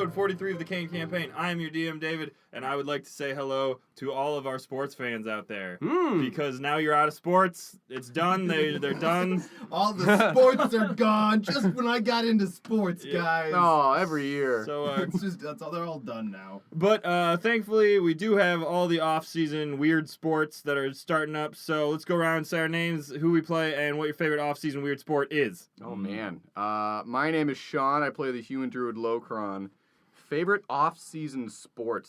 episode 43 of the Kain Campaign. I am your DM, David, and I would like to say hello to all of our sports fans out there. Because now you're out of sports. It's done. They're done. All the sports are gone just when I got into sports, guys. Oh, every year. So they're all done now. But thankfully, we do have all the off-season weird sports that are starting up. So let's go around and say our names, who we play, and what your favorite off-season weird sport is. Oh, man. My name is Sean. I play the Human Druid Locron. Favorite off-season sport?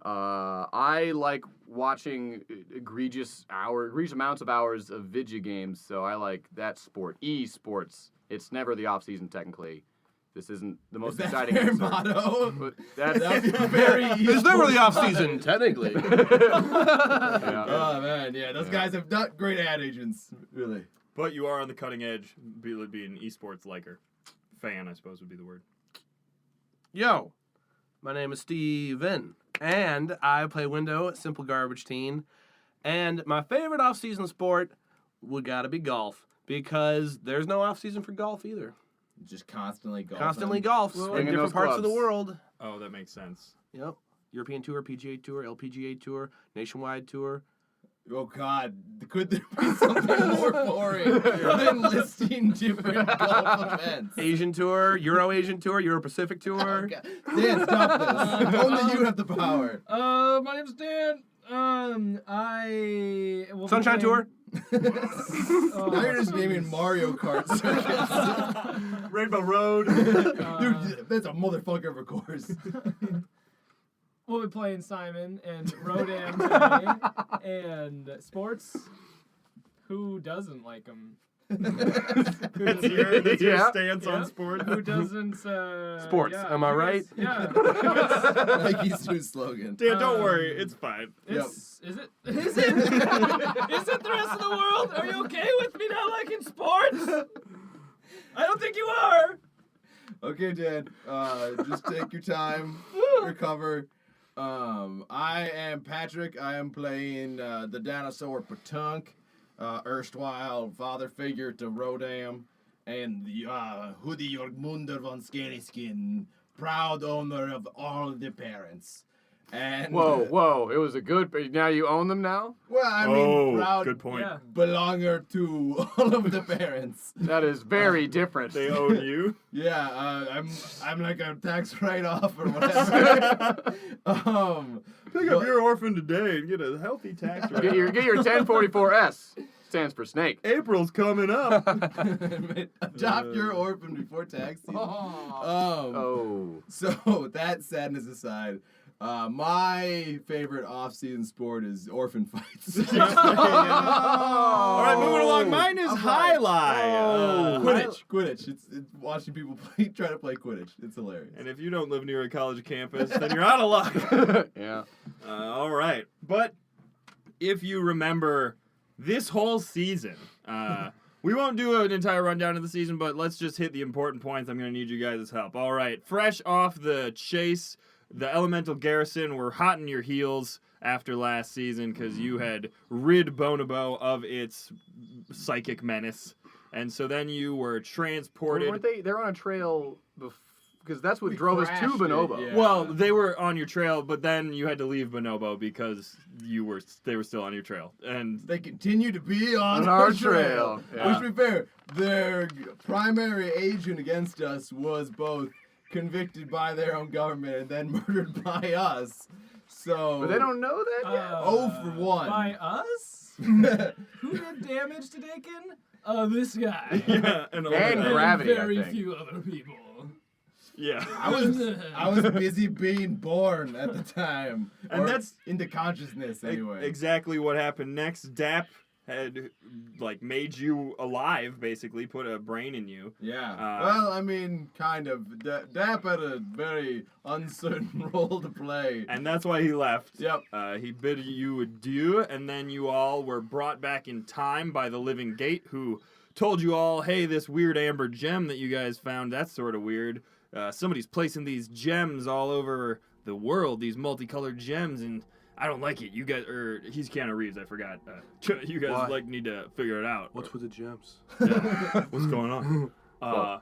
I like watching egregious amounts of hours of video games, so I like that sport. E-sports. It's never the off-season, technically. This isn't the most exciting fair answer. Motto? But that's very It's never the off-season, technically. yeah. Oh, man, yeah. Those guys have not great ad agents, really. But you are on the cutting edge, being an esports liker. Fan, I suppose, would be the word. Yo, my name is Steven, and I play Window, Simple Garbage Teen. And my favorite off-season sport would gotta be golf, because there's no off-season for golf either. Just constantly golfing. Constantly golf in Swinging different those parts of the clubs. world. Oh, that makes sense. Yep. European Tour, PGA Tour, LPGA Tour, Nationwide Tour. Oh, God. Could there be something more boring than listing different golf events? Asian Tour, Euro-Asian Tour, Euro-Pacific Tour. Oh, Dan, stop this. Only you have the power. My name's Dan. I will be Sunshine playing- Tour. Now you're just naming Mario Kart circuits. Rainbow Road. Dude, that's a motherfucker of a course. We'll be playing Simon and Rodam today. And sports. Who doesn't like them? That's your Yeah. stance on Yeah. sport. Who doesn't? Sports, yeah, am I who right? is- Yeah. Like he's doing slogan. Dan, don't worry. It's fine. Is it? Is it the rest of the world? Are you okay with me not liking sports? I don't think you are. Okay, Dan. Just take your time. Recover. I am Patrick. I am playing the dinosaur Patunk, erstwhile father figure to Rodam, and the Hoodie Jorgmunder von Skin, proud owner of all the parents. And Whoa. It was a good... Now you own them now? well, I mean, proud good point. Yeah. belonger to all of the parents. That is very different. They own you. Yeah, I'm like a tax write-off or whatever. Pick up your orphan today and get a healthy tax rate. Get your 1044S. Stands for snake. April's coming up. Adopt your orphan before tax season. Oh. So that sadness aside, my favorite off-season sport is orphan fights. All right, moving along. Mine is highlight. Quidditch. It's watching people try to play Quidditch. It's hilarious. And if you don't live near a college campus, then you're out of luck. Yeah. All right. But if you remember this whole season, we won't do an entire rundown of the season, but let's just hit the important points. I'm going to need you guys' help. All right. Fresh off the chase, the Elemental Garrison were hot in your heels after last season because you had rid Bonobo of its psychic menace. And so then you were transported. Weren't they? They're on a trail because that's what drove us to crashed it, Bonobo. yeah. Well, they were on your trail, but then you had to leave Bonobo because they were still on your trail. And They continue to be on our our trail. Yeah. Which, to be fair, their primary agent against us was both convicted by their own government and then murdered by us. So But they don't know that yet. Oh for 1. By us? Who did damage to Dakin? This guy. yeah, and all And that. gravity, I very think. few other people. Yeah. I was busy being born at the time. And Or that's- into consciousness anyway. Exactly what happened next. Dap had made you alive, basically, put a brain in you. Yeah. Well, I mean, kind of. Dap had a very uncertain role to play. And that's why he left. Yep. He bid you adieu, and then you all were brought back in time by the Living Gate, who told you all, hey, this weird amber gem that you guys found, that's sort of weird. Somebody's placing these gems all over the world, these multicolored gems, and I don't like it. You guys, he's Keanu Reeves, I forgot. You guys Why? need to figure it out. What's with the gems? Yeah. What's going on?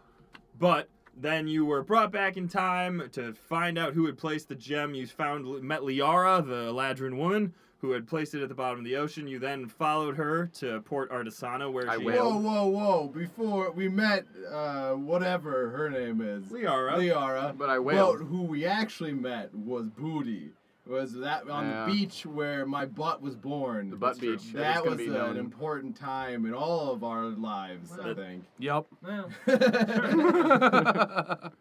But Then you were brought back in time to find out who had placed the gem. You met Liara, the Eladrin woman, who had placed it at the bottom of the ocean. You then followed her to Port Artisana, where she... Whoa. Before we met, whatever her name is. Liara. But I Well, wailed. who we actually met was Booty. Was that on the beach where my butt was born. The butt beach. That was an important time in all of our lives, I think. Yep. Well,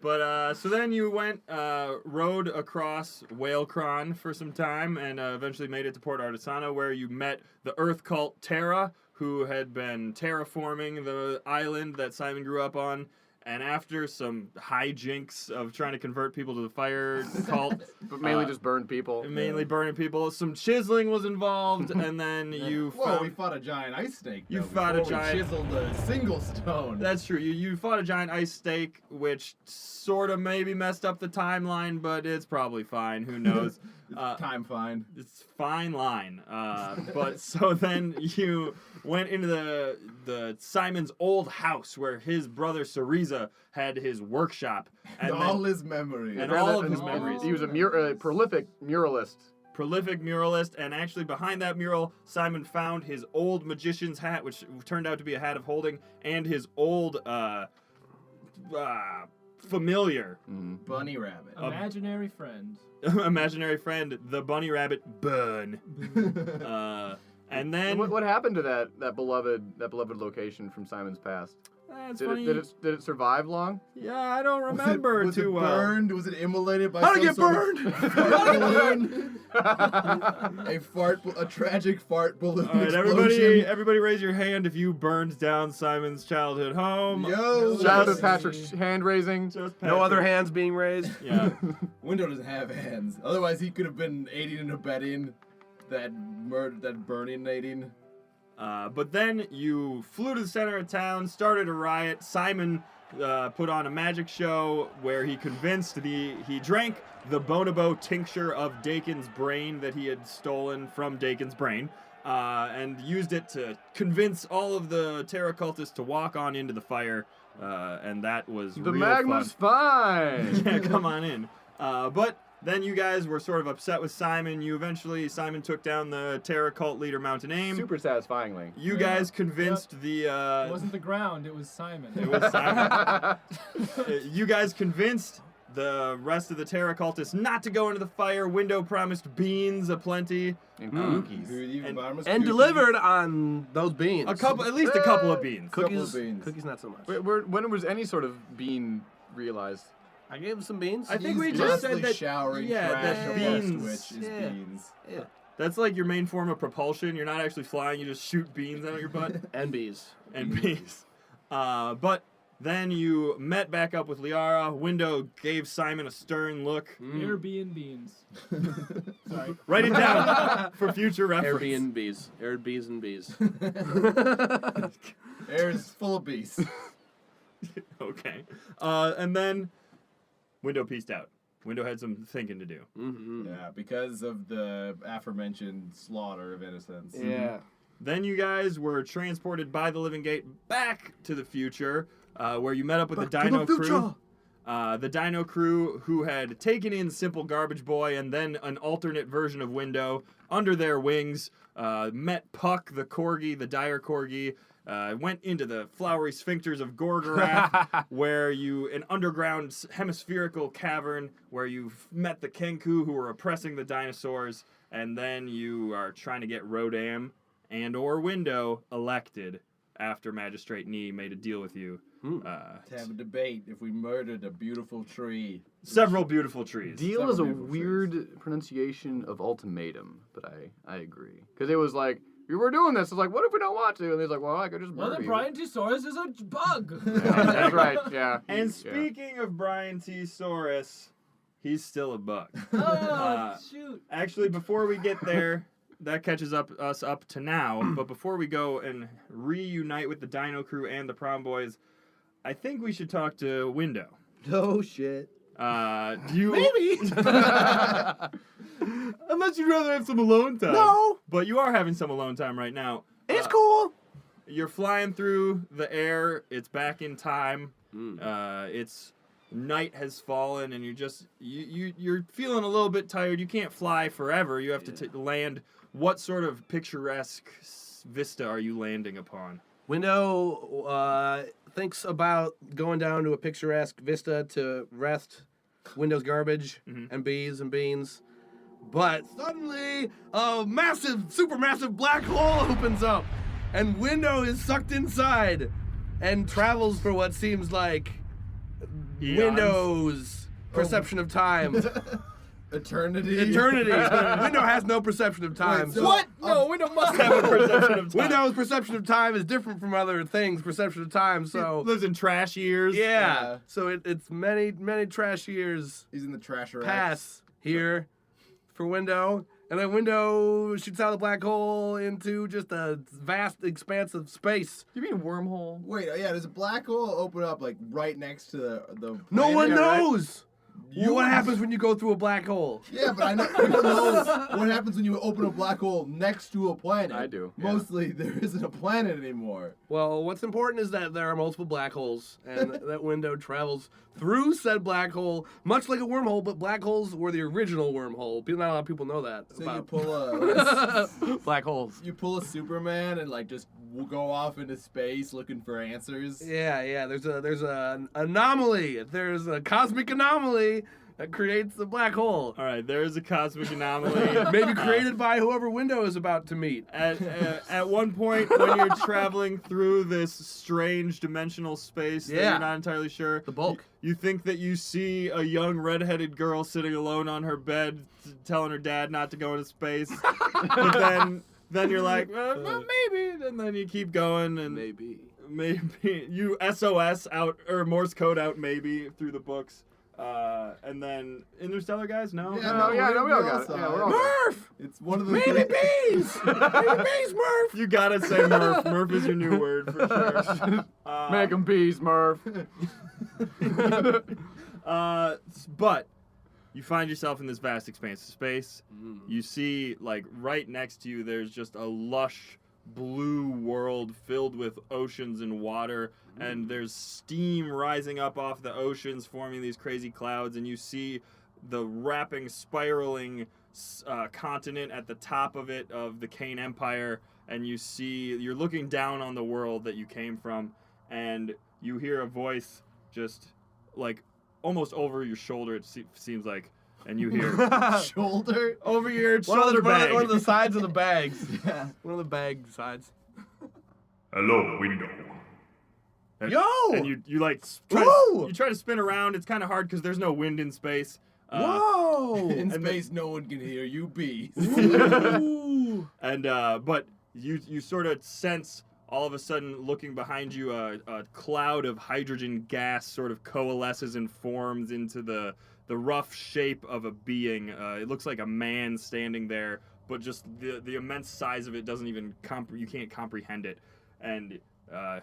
But, so then you went, rode across Whalecron for some time and eventually made it to Port Artisana, where you met the Earth cult Terra, who had been terraforming the island that Simon grew up on. And after some hijinks of trying to convert people to the fire cult, But mainly just burned people. mainly burning people, some chiseling was involved, and then you Whoa, we found... fought a giant ice snake. You though, fought a before we giant- chiseled a single stone. That's true. You fought a giant ice snake, which sort of maybe messed up the timeline, but it's probably fine. Who knows? Time fine. It's fine line. But so then you went into the Simon's old house where his brother Cereza had his workshop. And all then his memories. and all of his memories. He was a prolific muralist. Prolific muralist, and actually behind that mural, Simon found his old magician's hat, which turned out to be a hat of holding, and his old familiar Bunny rabbit. imaginary friend. imaginary friend, the bunny rabbit Burn. And then What happened to that beloved location from Simon's past? that's Did funny. it survive long? Yeah, I don't remember was too it well. burned? Was it immolated by How'd some it get sort burned? of fart balloon? A tragic fart balloon All right, explosion. everybody, raise your hand if you burned down Simon's childhood home. Yo, Shout out to Just- Patrick's hand raising. Just No other Patrick. hands being raised. Yeah. Window doesn't have hands. Otherwise, he could have been aiding and abetting that burning. But then you flew to the center of town, started a riot. Simon put on a magic show where he drank the Bonobo tincture of Dakin's brain that he had stolen from Dakin's brain, and used it to convince all of the Terra cultists to walk on into the fire, and that was The real magma's fun. fine. Yeah, come on in. But then you guys were sort of upset with Simon. Simon took down the Terra cult leader Mountain Aim. Super satisfyingly. You Yeah. guys convinced It wasn't the ground, it was Simon. it was Simon. You guys convinced the rest of the Terra cultists not to go into the fire. Window promised beans aplenty. And Cookies. And delivered on those beans. At least a couple of beans. Couple Cookies. of beans. Cookies, not so much. When was any sort of bean realized? I gave him some beans. I think we He's just constantly said that. showering yeah, trash that over our beans. Switch is Yeah. beans. Yeah. That's like your main form of propulsion. You're not actually flying. You just shoot beans out of your butt. And bees. And beans. But then you met back up with Liara. Window gave Simon a stern look. Here being beans. Sorry. Write it down for future reference. Airbnbs. Airbnbs and bees. Air's full of bees. Okay. And then Window pieced out. Window had some thinking to do. Mm-hmm. Yeah, because of the aforementioned slaughter of innocents. Yeah. Then you guys were transported by the Living Gate back to the future, where you met up with the Dino Crew. The Dino Crew, who had taken in Simple Garbage Boy and then an alternate version of Window under their wings, met Puck, the Corgi, the Dire Corgi, went into the flowery sphincters of Gorgorath, where an underground hemispherical cavern where you met the Kenku, who were oppressing the dinosaurs, and then you are trying to get Rodam and or Window elected after Magistrate Nee made a deal with you. To have a debate if we murdered a beautiful tree. Several beautiful trees. Deal is a Several beautiful weird pronunciation of ultimatum, but I agree. Because it was like, we were doing this. It's like, what if we don't want to? And he's like, well, I could just Well, murder the you. Brian T-Saurus is a bug. Yeah, that's right, yeah. And Yeah. speaking of Brian T. Saurus, he's still a bug. Oh, shoot. Actually, before we get there, that catches us up to now. But before we go and reunite with the Dino Crew and the Prom Boys, I think we should talk to Window. No shit. Do you? Maybe. Unless you'd rather have some alone time. No. But you are having some alone time right now. It's cool. You're flying through the air. It's back in time. It's night has fallen, and you're feeling a little bit tired. You can't fly forever. You have to land. What sort of picturesque vista are you landing upon? Window thinks about going down to a picturesque vista to rest. Window's garbage and bees and beans. But suddenly, a massive, supermassive black hole opens up, and Window is sucked inside and travels for what seems like Eons? Window's perception of time. Eternity. Window has no perception of time. Wait, so- What? No, Window must have a Perception of time. Window's perception of time is different from other things' perception of time, so... Lives in trash years. Yeah. So it's many, many trash years He's in the trash rack. pass here for Window, and then Window shoots out of the black hole into just a vast expanse of space. You mean wormhole? Wait, yeah, does a black hole open up like right next to the No planet? one Yeah, right? knows what happens when you go through a black hole. Yeah, but I know people know what happens when you open a black hole next to a planet. I do, yeah. Mostly, there isn't a planet anymore. Well, what's important is that there are multiple black holes, and that Window travels through said black hole, much like a wormhole, but black holes were the original wormhole. Not a lot of people know that. So you about pull a Black holes. you pull a Superman and like just go off into space looking for answers. Yeah. There's an anomaly. There's a cosmic anomaly that creates the black hole. All right, there is a cosmic anomaly. Maybe created by whoever Window is about to meet. At one point, when you're traveling through this strange dimensional space that Yeah. you're not entirely sure, The bulk. you think that you see a young redheaded girl sitting alone on her bed, telling her dad not to go into space. But then you're like, well, maybe, and then you keep going, and Maybe. you SOS out or Morse code out maybe through the books. And then Interstellar guys, no? Yeah, No, we all we got it. saw Yeah, we're all good. Murph! It's one of the Maybe bees! Maybe bees, Murph! You gotta say Murph. Murph is your new word for sure. Make 'em peace, Murph. But you find yourself in this vast expanse of space. You see, like, right next to you, there's just a lush blue world filled with oceans and water, and there's steam rising up off the oceans, forming these crazy clouds, and you see the wrapping, spiraling continent at the top of it of the Kain Empire, and you're looking down on the world that you came from, and you hear a voice just, like, almost over your shoulder, it seems like, and you hear shoulder. over your One shoulder bag. of the sides of the bags. Yeah. One of the bag sides. Hello, Window. Yo! And you like Whoa! try to spin around. It's kind of hard because there's no wind in space. Whoa! In space, no one can hear you, bees. Ooh. And but you sort of sense all of a sudden, looking behind you, a cloud of hydrogen gas sort of coalesces and forms into the rough shape of a being. It looks like a man standing there, but just the immense size of it doesn't even you can't comprehend it. And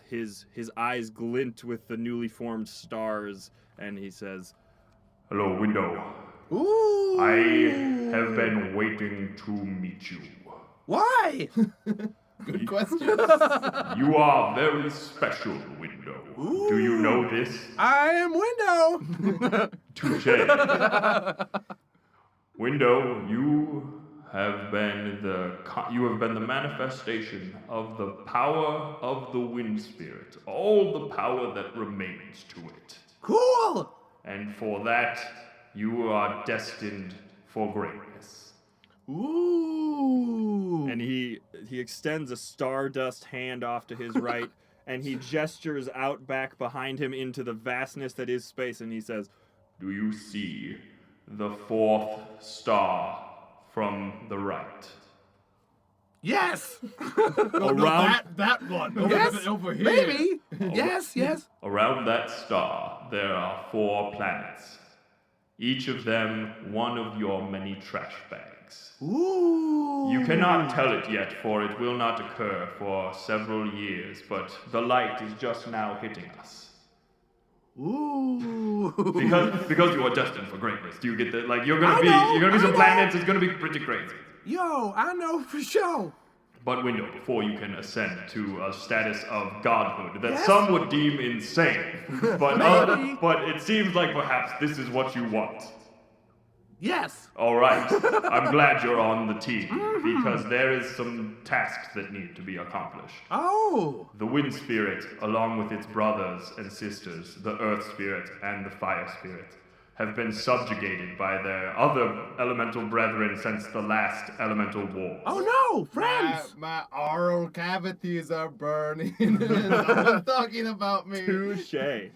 his eyes glint with the newly formed stars, and he says, Hello, Window. Ooh. I have been waiting to meet you. Why? Good question. You are very special, Window. Do you know this? I am Window. Touche. Window, you have been the manifestation of the power of the wind spirit, all the power that remains to it. Cool. And for that, you are destined for greatness. Ooh. and he extends a stardust hand off to his right, and he gestures out back behind him into the vastness that is space, and he says, Do you see the fourth star from the right? Yes. around that one. Yes. Over here. Maybe. Yes. Around that star, there are 4 planets. Each of them one of your many trash bags. Ooh. You cannot tell it yet, for it will not occur for several years, but the light is just now hitting us. Ooh. Because you are destined for greatness. Do you get that? Like you're I gonna know, be I some know. planets. It's gonna be pretty crazy. Yo, I know for sure. But Window, before you can ascend to a status of godhood that some would deem insane, but it seems like perhaps this is what you want. Yes. All right, I'm glad you're on the team because there is some tasks that need to be accomplished. Oh. The Wind Spirit, along with its brothers and sisters, the Earth Spirit and the Fire Spirit, have been subjugated by their other elemental brethren since the last elemental war. Oh no, friends. My oral cavities are burning. Someone's talking about me. Touche.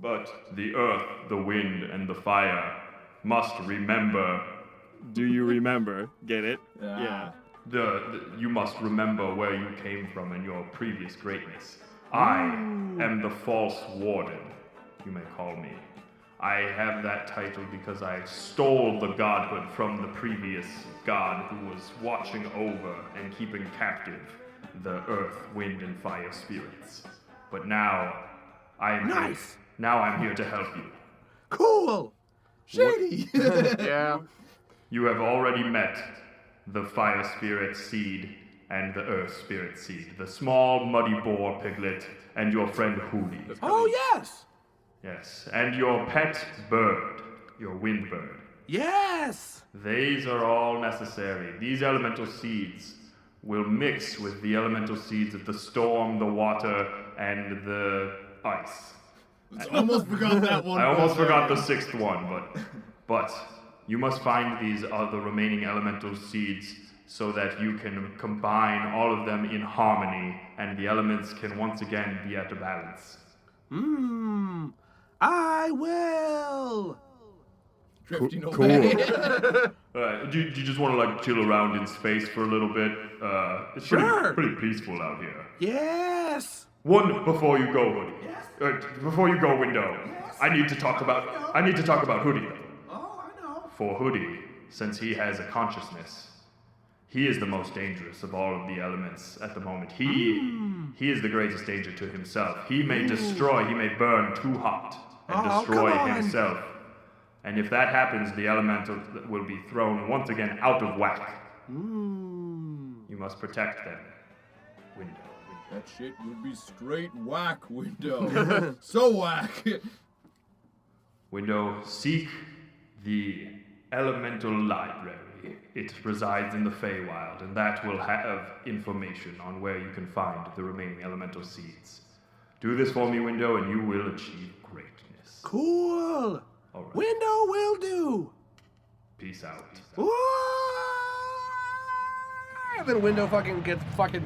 But the Earth, the Wind, and the Fire must remember. Do you remember? Get it? Yeah. You must remember where you came from and your previous greatness. I am the False Warden, you may call me. I have that title because I stole the godhood from the previous god who was watching over and keeping captive the earth, wind, and fire spirits. But now I'm here to help you. Cool. Shady. Yeah. You have already met the fire spirit seed and the earth spirit seed, the small muddy boar piglet and your friend Hootie. Oh yes. Yes, and your pet bird, your wind bird. Yes. These are all necessary. These elemental seeds will mix with the elemental seeds of the storm, the water, and the ice. Almost forgot that one. I almost forgot the sixth one, but you must find these other remaining elemental seeds so that you can combine all of them in harmony and the elements can once again be at a balance. I will. Drifting Cool. away. Do you just want to like chill around in space for a little bit? It's Sure. pretty peaceful out here. Yes. One before you go, Hoodie. Before you go, Window. I need to talk about Hoodie though. Oh, I know. For Hoodie, since he has a consciousness, he is the most dangerous of all of the elements at the moment. He is the greatest danger to himself. He may destroy, he may burn too hot and destroy come on. himself. And if that happens, the elemental will be thrown once again out of whack. You must protect them, Window. That shit would be straight whack, Window. So whack. Window, seek the elemental library. It resides in the Feywild, and that will have information on where you can find the remaining elemental seeds. Do this for me, Window, and you will achieve greatness. Cool. All right. Window will do. Peace out. And then Window gets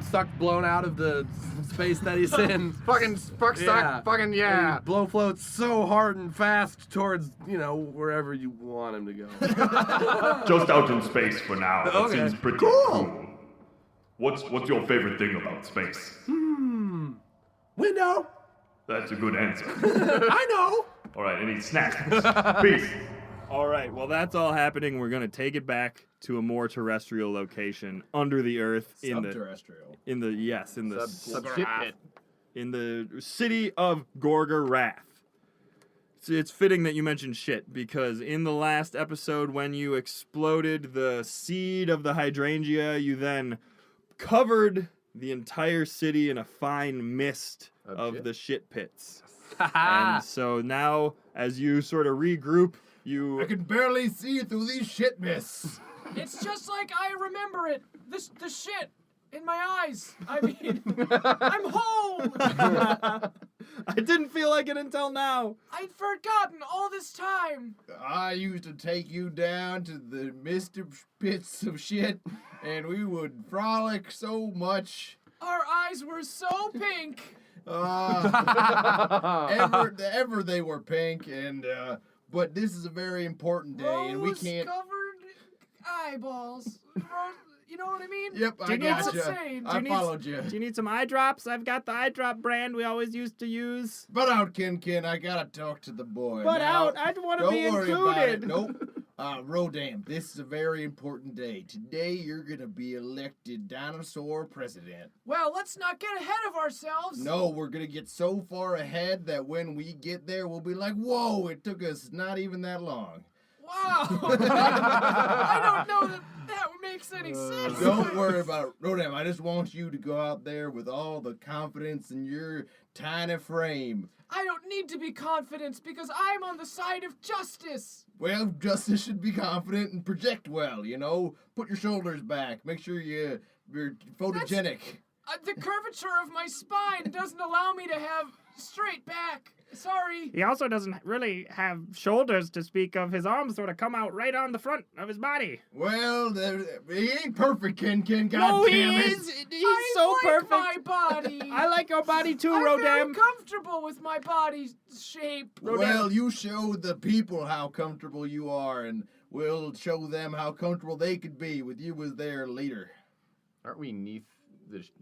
sucked, blown out of the space that he's in. Fucking spark suck. Fucking yeah. And blow floats so hard and fast towards, wherever you want him to go. Just out in space for now. That Okay. seems pretty Cool. cool. What's your favorite thing about space? Window. That's a good answer. I know. All right, any snacks? Peace. All right, well, that's all happening. We're going to take it back to a more terrestrial location under the earth Subterrestrial. in the Sub shit pit. in the city of Gorgorath. It's fitting that you mentioned shit because in the last episode when you exploded the seed of the hydrangea, you then covered the entire city in a fine mist of shit. the shit pits. And so now as you sort of regroup, I can barely see through these shit mists. It's just like I remember it. The shit in my eyes. I mean, I'm home. I didn't feel like it until now. I'd forgotten all this time. I used to take you down to the misty pits of shit, and we would frolic so much. Our eyes were so pink. Ever they were pink, and but this is a very important day, and we can't. Rose-covered eyeballs. You know what I mean? Yep, I got you. Insane. I followed you. Do you need some eye drops? I've got the eye drop brand we always used to use. Butt out, Kin. I gotta talk to the boy. Butt Now, out. I want to don't be worry about it. included. Nope. Rodam, this is a very important day. Today you're gonna be elected dinosaur president. Well, let's not get ahead of ourselves. No, we're gonna get so far ahead that when we get there, we'll be like, whoa, it took us not even that long. Wow. I don't know that makes any sense. Don't worry about it. Rodam, I just want you to go out there with all the confidence in your tiny frame. I don't need to be confident because I'm on the side of justice. Well, justice should be confident and project well, you know? Put your shoulders back. Make sure you're photogenic. The curvature of my spine doesn't allow me to have straight back. Sorry. He also doesn't really have shoulders to speak of. His arms sort of come out right on the front of his body. Well, he ain't perfect, Ken. God No, he damn it. is. He's I so like perfect. my body. I like your body too, I'm very Rodam. comfortable with my body shape. Well, you show the people how comfortable you are, and we'll show them how comfortable they could be with you as their leader. Aren't we neath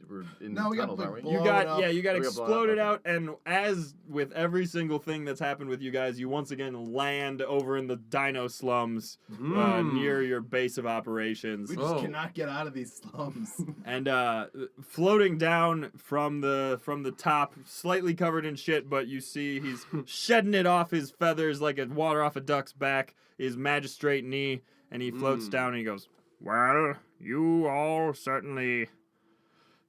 we're in No, the we got tunnels, the aren't we? blow- You Blown got up. you got We got blown exploded up, out, and as with every single thing that's happened with you guys, you once again land over in the Dino slums near your base of operations. We just cannot get out of these slums. And floating down from the top, slightly covered in shit, but you see he's shedding it off his feathers like a water off a duck's back, is Magistrate Nee, and he floats down and he goes, Well, you all certainly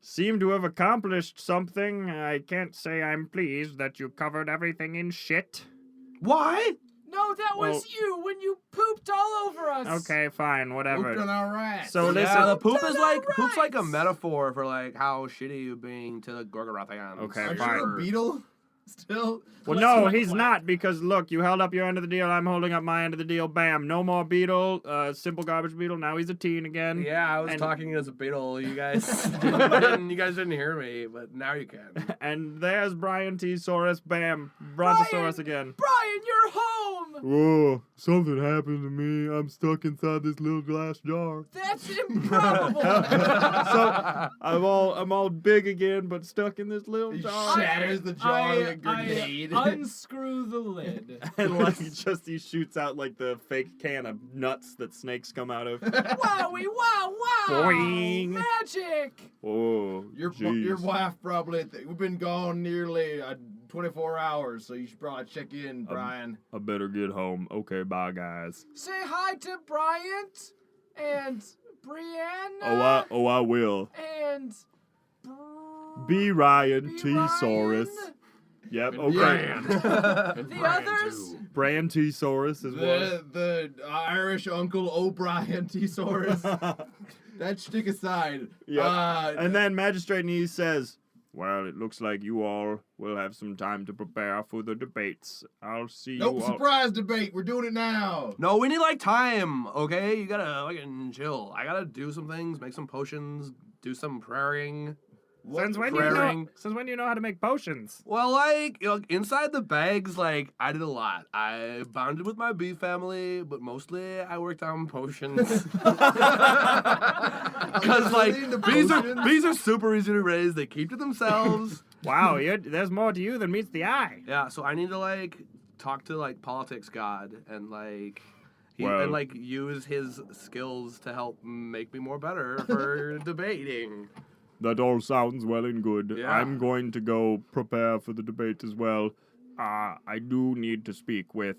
seem to have accomplished something. I can't say I'm pleased that you covered everything in shit. Why? No, that was you when you pooped all over us. Okay, fine, whatever. Open our rats. So listen, Yeah, the poop is Turn poop's like a rights. metaphor for like how shitty you being to the Gorgorath. Okay, Are fine. you a beetle? Still? well, no, he's not, because look, you held up your end of the deal, I'm holding up my end of the deal, bam, no more beetle, simple garbage beetle, now he's a teen again. Yeah, I was And- talking as a beetle. You guys you guys didn't hear me, but now you can. And there's Brian T. Saurus, bam, Brontosaurus again. Brian, you're home. Whoa, something happened to me. I'm stuck inside this little glass jar. That's improbable. so I'm all big again, but stuck in this little He jar. shatters the jar like a grenade. I unscrew the lid. And like he shoots out like the fake can of nuts that snakes come out of. Wowie, wow, wow. Boing. Magic. Oh, Your jeez. wife probably. We've been gone nearly 24 hours, so you should probably check in, Brian. I better get home. Okay, bye guys. Say hi to Bryant and Brianna. I will. And B. Ryan B. T. Saurus. Ryan. Yep. And Okay. Brian. And The Brian, others? too. Brian T. Saurus is one. The Irish Uncle O'Brien T-Saurus. That stick aside. Yep. And then Magistrate Nee says, "Well, it looks like you all will have some time to prepare for the debates. I'll see Nope, you all." surprise debate. We're doing it now. No, we need like time, okay? You gotta fucking chill. I gotta do some things, make some potions, do some praying. Since when do you know how to make potions? Well, like, you know, inside the bags, like, I did a lot. I bonded with my bee family, but mostly I worked on potions. Because, like, bees are super easy to raise. They keep to themselves. Wow, there's more to you than meets the eye. Yeah, so I need to, like, talk to, like, politics god and, like... Well- and like use his skills to help make me more better for debating. That all sounds well and good. Yeah. I'm going to go prepare for the debate as well. I do need to speak with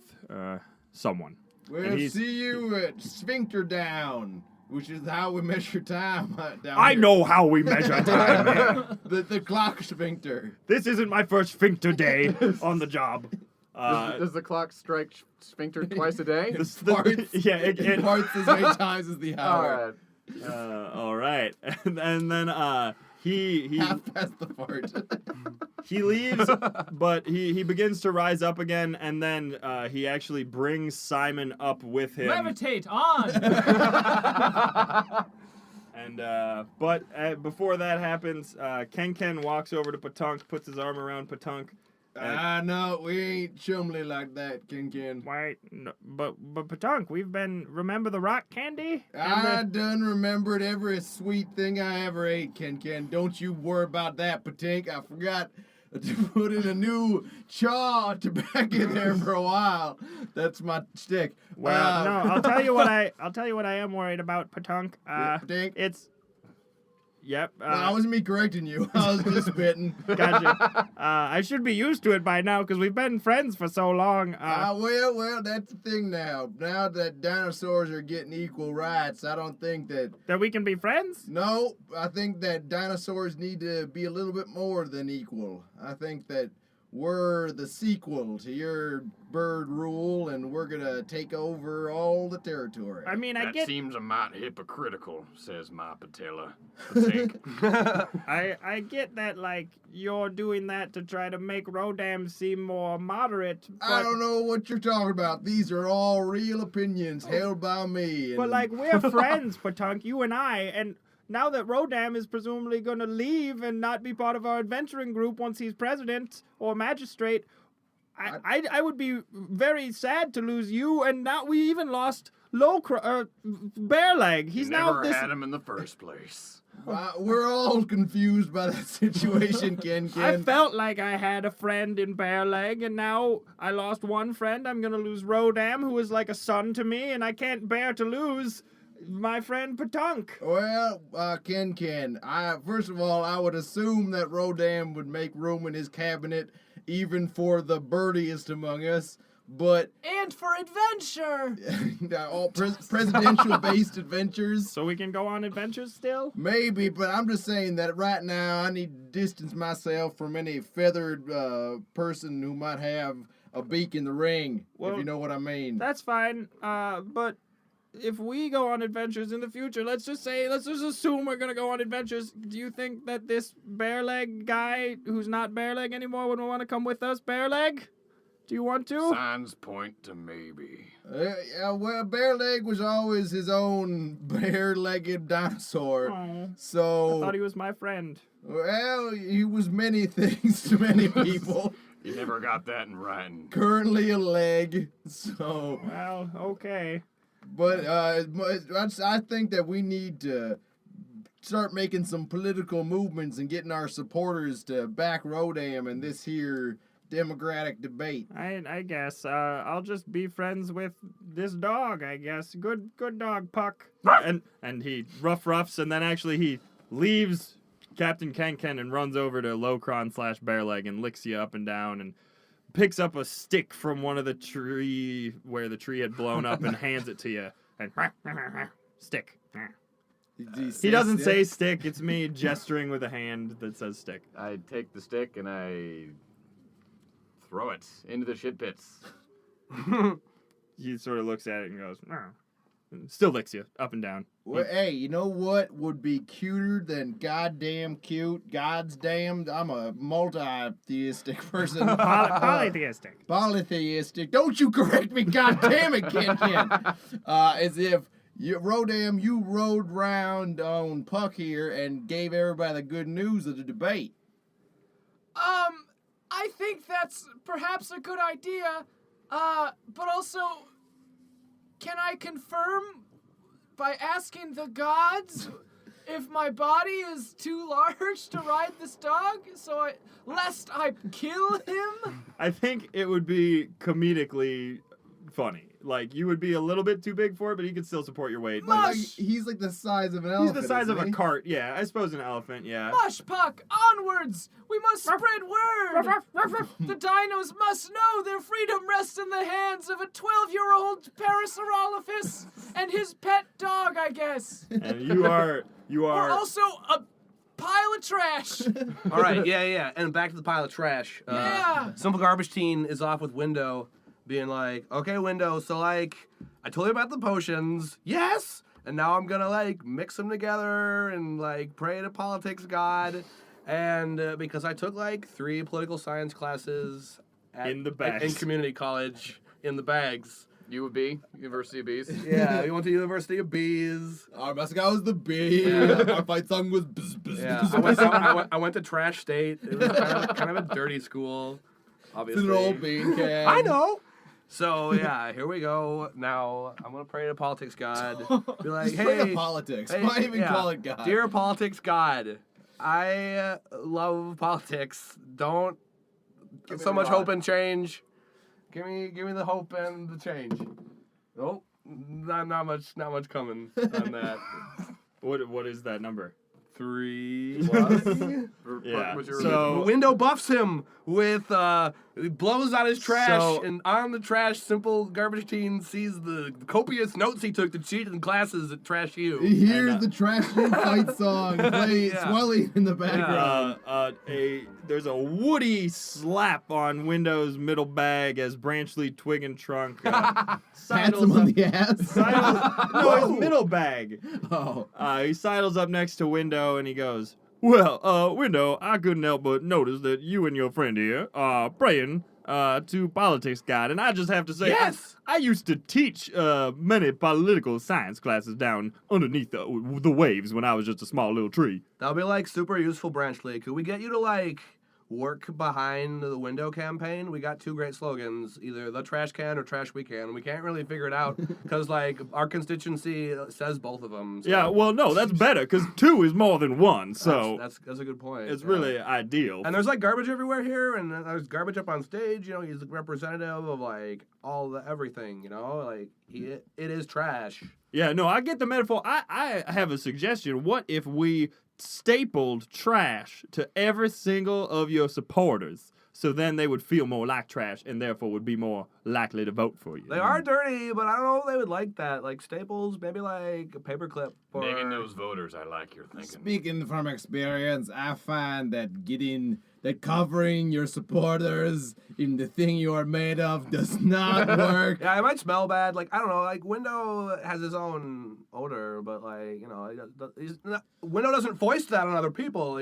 someone. We'll he's- see you at Sphincter Down, which is how we measure time down I here. know how we measure time, man. The clock sphincter. This isn't my first sphincter day on the job. Does the clock strike sphincter twice a day? Yeah, It parts as many times as the All hour. right. all right. And then he Half past the fart. he leaves, but he begins to rise up again, and then he actually brings Simon up with him. Levitate on. And but before that happens, Ken walks over to Patunk, puts his arm around Patunk. No, we ain't chumly like that, Ken. Wait, no, but Patunk, remember the rock candy? I done remembered every sweet thing I ever ate, Ken. Don't you worry about that, Patink. I forgot to put in a new chaw tobacco there for a while. That's my stick. Well, no, I'll tell you what I am worried about, Patunk. Patink. It's Yep. No, that wasn't me correcting you. I was just spitting. Gotcha. I should be used to it by now because we've been friends for so long. Well, that's the thing now. Now that dinosaurs are getting equal rights, I don't think that we can be friends? No, I think that dinosaurs need to be a little bit more than equal. I think that we're the sequel to your bird rule, and we're gonna take over all the territory. I mean, That seems a mite hypocritical, says my patella. I get that, like, you're doing that to try to make Rodam seem more moderate. But, I don't know what you're talking about. These are all real opinions held by me. But, like, we're friends, Patunk, you and I, and now that Rodam is presumably going to leave and not be part of our adventuring group once he's president or magistrate, I would be very sad to lose you, and now we even lost Bearleg. He's now never had him in the first place. We're all confused by that situation, Ken. I felt like I had a friend in Bearleg, and now I lost one friend. I'm going to lose Rodam, who is like a son to me, and I can't bear to lose my friend Patunk. Well, Ken, first of all, I would assume that Rodam would make room in his cabinet even for the birdiest among us, but... And for adventure! all presidential-based adventures. So we can go on adventures still? Maybe, but I'm just saying that right now I need to distance myself from any feathered person who might have a beak in the ring, if you know what I mean. That's fine, but if we go on adventures in the future, let's just assume we're gonna go on adventures. Do you think that this Bearleg guy, who's not Bearleg anymore, would want to come with us, Bearleg? Do you want to? Signs point to maybe. Well, Bearleg was always his own bare-legged dinosaur. Oh, So... I thought he was my friend. Well, he was many things to many people. You never got that in writing. Currently a leg, so... Well, okay. But I think that we need to start making some political movements and getting our supporters to back Rodam in this here democratic debate. I guess I'll just be friends with this dog, I guess. Good dog, Puck. and he roughs, and then actually he leaves Captain Kain and runs over to Locron/Bearleg and licks you up and down and picks up a stick from one of the tree where the tree had blown up and hands it to you. And stick. He doesn't say stick. It's me gesturing with a hand that says stick. I take the stick and I throw it into the shit pits. He sort of looks at it and goes, and still licks you up and down. Well, hey, you know what would be cuter than goddamn cute? God's damned. I'm a multi-theistic person. Polytheistic. Polytheistic. Don't you correct me, goddamn it, Ken. As if Rodam, you rode round on Puck here and gave everybody the good news of the debate. I think that's perhaps a good idea, but also, can I confirm by asking the gods if my body is too large to ride this dog, lest I kill him? I think it would be comedically funny. Like, you would be a little bit too big for it, but he could still support your weight. Like, he's like the size of an elephant. He's the size of a he? cart, yeah. I suppose an elephant, yeah. Mush, Puck, onwards! We must spread word! The dinos must know their freedom rests in the hands of a 12-year-old Parasaurolophus and his pet dog, I guess. And you are... We're also a pile of trash. All right, yeah. And back to the pile of trash. Yeah. Simple Garbage Teen is off with Window, being like, okay, Window, so, like, I told you about the potions. Yes! And now I'm gonna, like, mix them together and, like, pray to politics god. And because I took, like, 3 political science classes in the bags. In community college, in the bags. U of B, University of Bees. Yeah, we went to University of Bees. Our mascot was the bee. Yeah. Our fight song was bzz, bzz, Yeah, bzz. I went to Trash State. It was kind of a dirty school, obviously. It's an old bean can. I know. So, yeah, here we go. Now, I'm going to pray to politics god. Be like, Just bring hey. up politics. Hey, Why even yeah, call it God? Dear politics god, I love politics. Don't Give so me much a lot. hope and change. Give me the hope and the change. Nope. Not much coming on that. What is that number? 3 plus. Yeah. What's your So- Window buffs him with he blows out his trash, So- and on the trash, Simple Garbage Teen sees the copious notes he took to cheat in classes at Trash U. He hears And, the Trash You fight song play Yeah. swelling in the background. There's a woody slap on Window's middle bag as Branchley, Twig, and Trunk Pats sidles him on up. the ass. No, his middle bag. Oh. He sidles up next to Window and he goes, "Well, Window, I couldn't help but notice that you and your friend here are praying to politics God, and I just have to say, Yes! I used to teach many political science classes down underneath the waves when I was just a small little tree." That'll be like super useful, Branchley. Could we get you to like work behind the Window campaign? We got 2 great slogans, either the trash can or trash we can. We can't really figure it out because like our constituency says both of them. So Yeah, well, no, that's better because 2 is more than 1, so that's a good point. it's yeah. really ideal. And there's like garbage everywhere here, and there's garbage up on stage. You know, he's the representative of like all the everything. You know, like it is trash. Yeah, no, I get the metaphor. I have a suggestion. What if we stapled trash to every single of your supporters, so then they would feel more like trash and therefore would be more likely to vote for you? They are dirty, but I don't know if they would like that. Like staples, maybe like a paperclip. Or... Digging those voters, I like your thinking. Speaking from experience, I find that covering your supporters in the thing you are made of does not work. Yeah, it might smell bad. Like I don't know. Like Window has his own odor, but like you know, Window doesn't foist that on other people.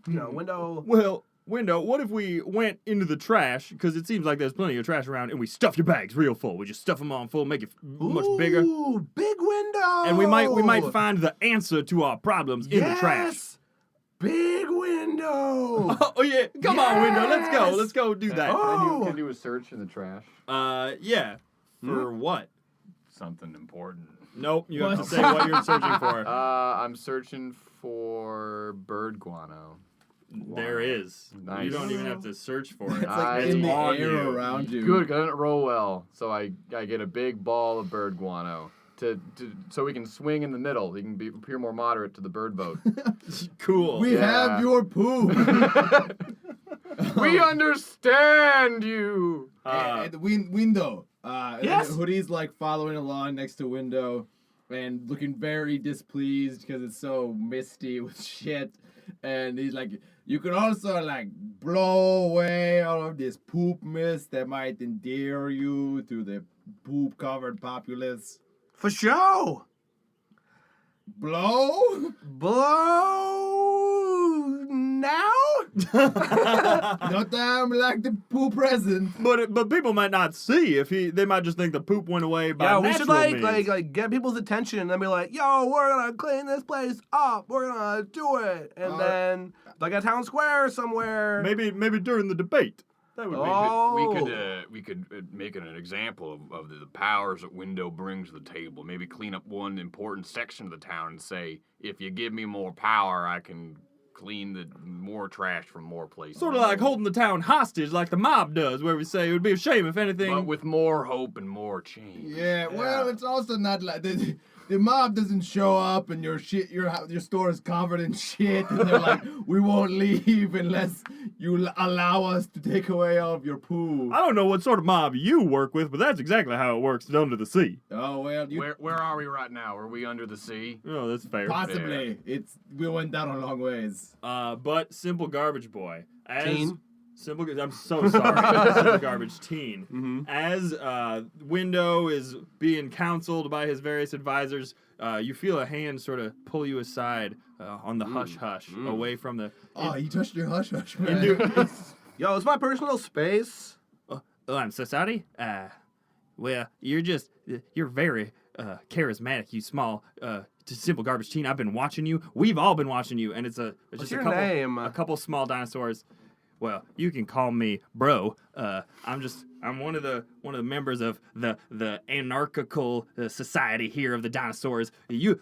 Window. Well, Window, what if we went into the trash, because it seems like there's plenty of trash around, and we stuff your bags real full. We just stuff them on full, make it much bigger. Ooh, big Window. And we might find the answer to our problems in the trash. Yes! Big Window. Oh yeah, come on, Window, let's go do that. Oh. Can do a search in the trash. Yeah. For what? Something important. Nope, you have to say what you're searching for. I'm searching for bird guano. There is. Nice. You don't even have to search for it. It's like It's in the on air you. around you. Good, 'cause I didn't roll well, so I get a big ball of bird guano so we can swing in the middle. He can appear more moderate to the bird vote. Cool. We Yeah. have your poop. We understand you. At the window. Yes. And Hoodie's like following along next to Window and looking very displeased because it's so misty with shit. And he's like, you can also like blow away all of this poop mist that might endear you to the poop covered populace. For show. Blow? Blow now. No time like the poop present. But people might not see they might just think the poop went away by Yeah, we natural should means. like get people's attention and then be like, yo, we're gonna clean this place up. We're gonna do it. And then like a town square somewhere. Maybe during the debate. That would be Oh. We could make it an example of the powers that Window brings to the table. Maybe clean up one important section of the town and say, if you give me more power, I can clean the more trash from more places. sort of like holding the town hostage, like the mob does, where we say it would be a shame if anything. But with more hope and more change. Yeah, well, it's also not like the mob doesn't show up and your store is covered in shit and they're like, we won't leave unless you allow us to take away all of your poo. I don't know what sort of mob you work with, but that's exactly how it works under the sea. Oh well, Where are we right now? Are we under the sea? Oh, that's fair. possibly we went down a long ways. But Simple Garbage Boy, as Teen? I'm so sorry, Simple Garbage Teen. Mm-hmm. As Window is being counseled by his various advisors, you feel a hand sort of pull you aside on the hush hush, away from the. Oh, you touched your hush hush, man. Yo, it's my personal space. Oh, I'm so sorry. Well, you're very charismatic, you small, Simple Garbage Teen. I've been watching you. We've all been watching you, and it's What's just your a couple, name? a couple small dinosaurs. Well, you can call me Bro. I'm one of the members of the anarchical society here of the dinosaurs. You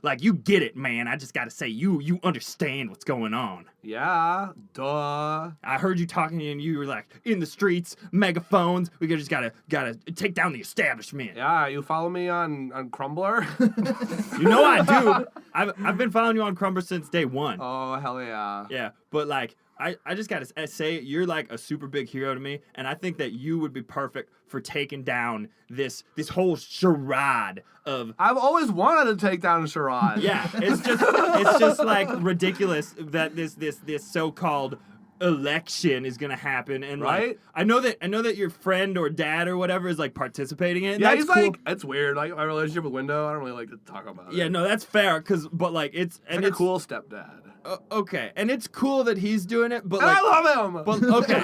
get it, man. I just gotta say, you understand what's going on. Yeah, duh. I heard you talking and you were like in the streets, megaphones. We just gotta take down the establishment. Yeah, you follow me on Crumbler? You know I do. I've been following you on Crumbler since day one. Oh, hell yeah. Yeah, but like I just gotta say, you're like a super big hero to me, and I think that you would be perfect for taking down this whole charade of. I've always wanted to take down a charade. Yeah, it's just like ridiculous that this so-called election is gonna happen, and Right? like I know that your friend or dad or whatever is like participating in it. Yeah, That's he's cool. like, it's weird. Like, my relationship with Window, I don't really like to talk about it. Yeah, no, that's fair, but like it's It's like a cool stepdad. Okay, and it's cool that he's doing it, but And like I love him! but okay,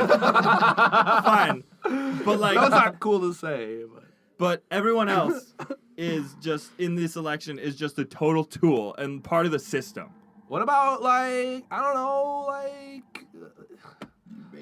fine, but like That's not cool to say, but... but everyone else is just in this election is just a total tool and part of the system. What about, like, I don't know, like...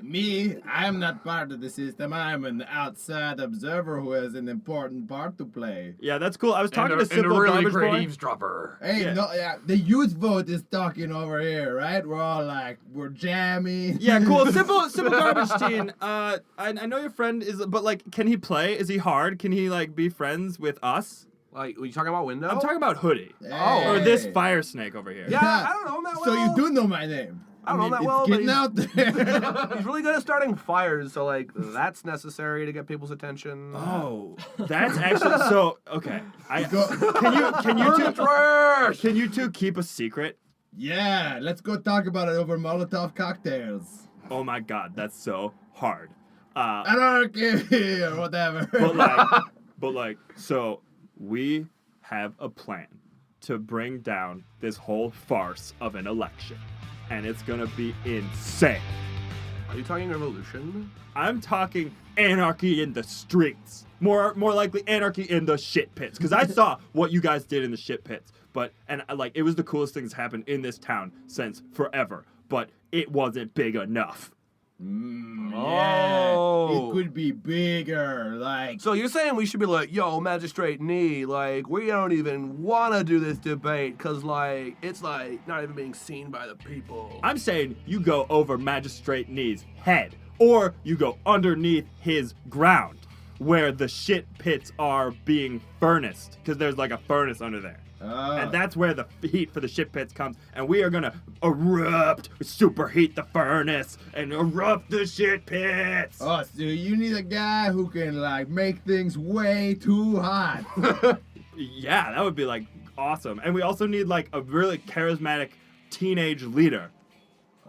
Me, I'm not part of the system. I'm an outside observer who has an important part to play. Yeah, that's cool. I was talking to and a Simple really Garbage great Boy. eavesdropper. Hey, Yeah. no, yeah, the youth vote is talking over here, right? We're all like, we're jammy. Yeah, cool. Simple Garbage Teen. I know your friend is, but like, can he play? Is he hard? Can he like be friends with us? Like, are you talking about Window? I'm talking about Hoodie. Hey. Or this fire snake over here. Yeah, I don't know him that So well. you do know my name. I don't know that it's well, but getting he's- out there. He's really good at starting fires, so, like, that's necessary to get people's attention. Oh, that's actually so. Okay, Go- can you two keep a secret? Yeah, let's go talk about it over Molotov cocktails. Oh my God, that's so hard. Anarchy or whatever. But like, so we have a plan to bring down this whole farce of an election, and it's gonna be insane. Are you talking revolution? I'm talking anarchy in the streets. More likely anarchy in the shit pits. Because I saw what you guys did in the shit pits. And like, it was the coolest thing that's happened in this town since forever. But it wasn't big enough. Yeah, Oh. it could be bigger. Like, So you're saying we should be like, yo, Magistrate Nee, like, we don't even want to do this debate because, like, it's, like, not even being seen by the people. I'm saying you go over Magistrate Nee's head. Or you go underneath his ground. Where the shit pits are being furnaced. Because there's like a furnace under there. And that's where the heat for the shit pits comes. And we are gonna superheat the furnace, and erupt the shit pits. oh, so you need a guy who can like make things way too hot. Yeah, that would be like awesome. And we also need like a really charismatic teenage leader.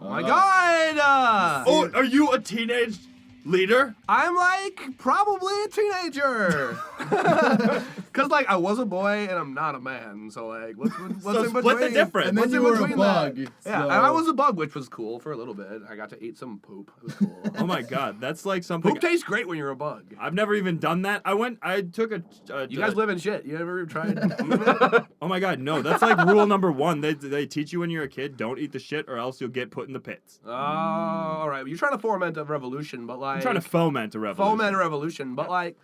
Oh my God! Oh, are you a teenage leader? I'm like probably a teenager. Cause like I was a boy and I'm not a man, so like what's So in split the between? difference. And then What's you in were a between bug. that? So. Yeah, and I was a bug, which was cool for a little bit. I got to eat some poop. It was cool. Oh my God, that's like something. Poop tastes great when you're a bug. I've never even done that. I took a. You guys live in shit. You never tried eating it? Oh my God, no! That's like rule number 1. They teach you when you're a kid: don't eat the shit, or else you'll get put in the pits. Oh, all right. You're trying to foment a revolution, but like I'm trying to foment a revolution. foment a revolution, but like,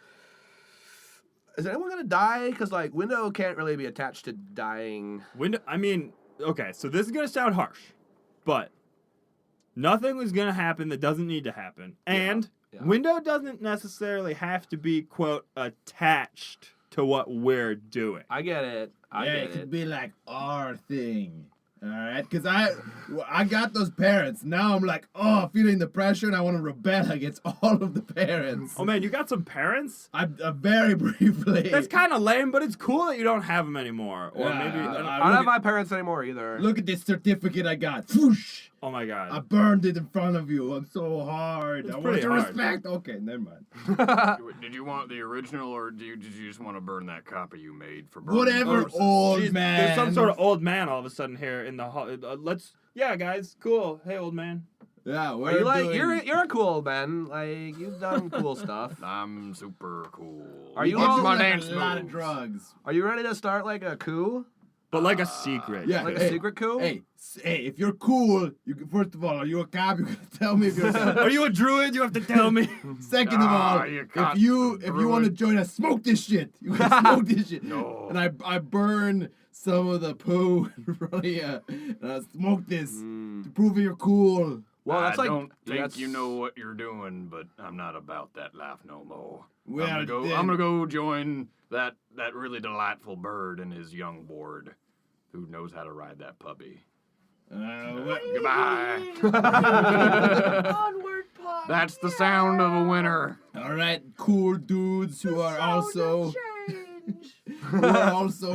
is anyone gonna die? Because like, Window can't really be attached to dying. I mean, okay, so this is gonna sound harsh, but nothing is gonna happen that doesn't need to happen, and yeah. Window doesn't necessarily have to be quote attached to what we're doing. I get it. I Yeah, get it could it. be like our thing. All right, because I got those parents. Now I'm like, oh, feeling the pressure, and I want to rebel against all of the parents. Oh man, you got some parents? I very briefly. That's kind of lame, but it's cool that you don't have them anymore. Or Yeah, maybe. I don't have my parents anymore either. Look at this certificate I got. Whoosh! Oh my God. I burned it in front of you. I'm so hard. It's I want pretty your hard. respect. Okay, never mind. Did you want the original, or did you just want to burn that copy you made for burning? Whatever, Oh, old Jeez, man. There's some sort of old man all of a sudden here in the hall. Yeah, guys, cool. Hey, old man. Yeah, Are we're you like doing... you're a cool man. Like you've done cool stuff. I'm super cool. Are you Watch all- my my like dance a lot of moves? drugs. Are you ready to start like a coup? But like a secret. Yeah, Like a hey, secret coup? Hey, if you're cool, you can, first of all, are you a cop? You gotta tell me if you're. Are you a druid? You have to tell me. Second of all, if you want to join us, smoke this shit. You can smoke this shit. No. And I burn some of the poo in front of you. And I smoke this to prove you're cool. Well, that's I like don't think that's- you know what you're doing, but I'm not about that life no more. Well, I'm gonna go join that really delightful bird and his young ward, who knows how to ride that puppy. Goodbye. Onward, Puck. That's the sound of a winner. All right, cool dudes who are also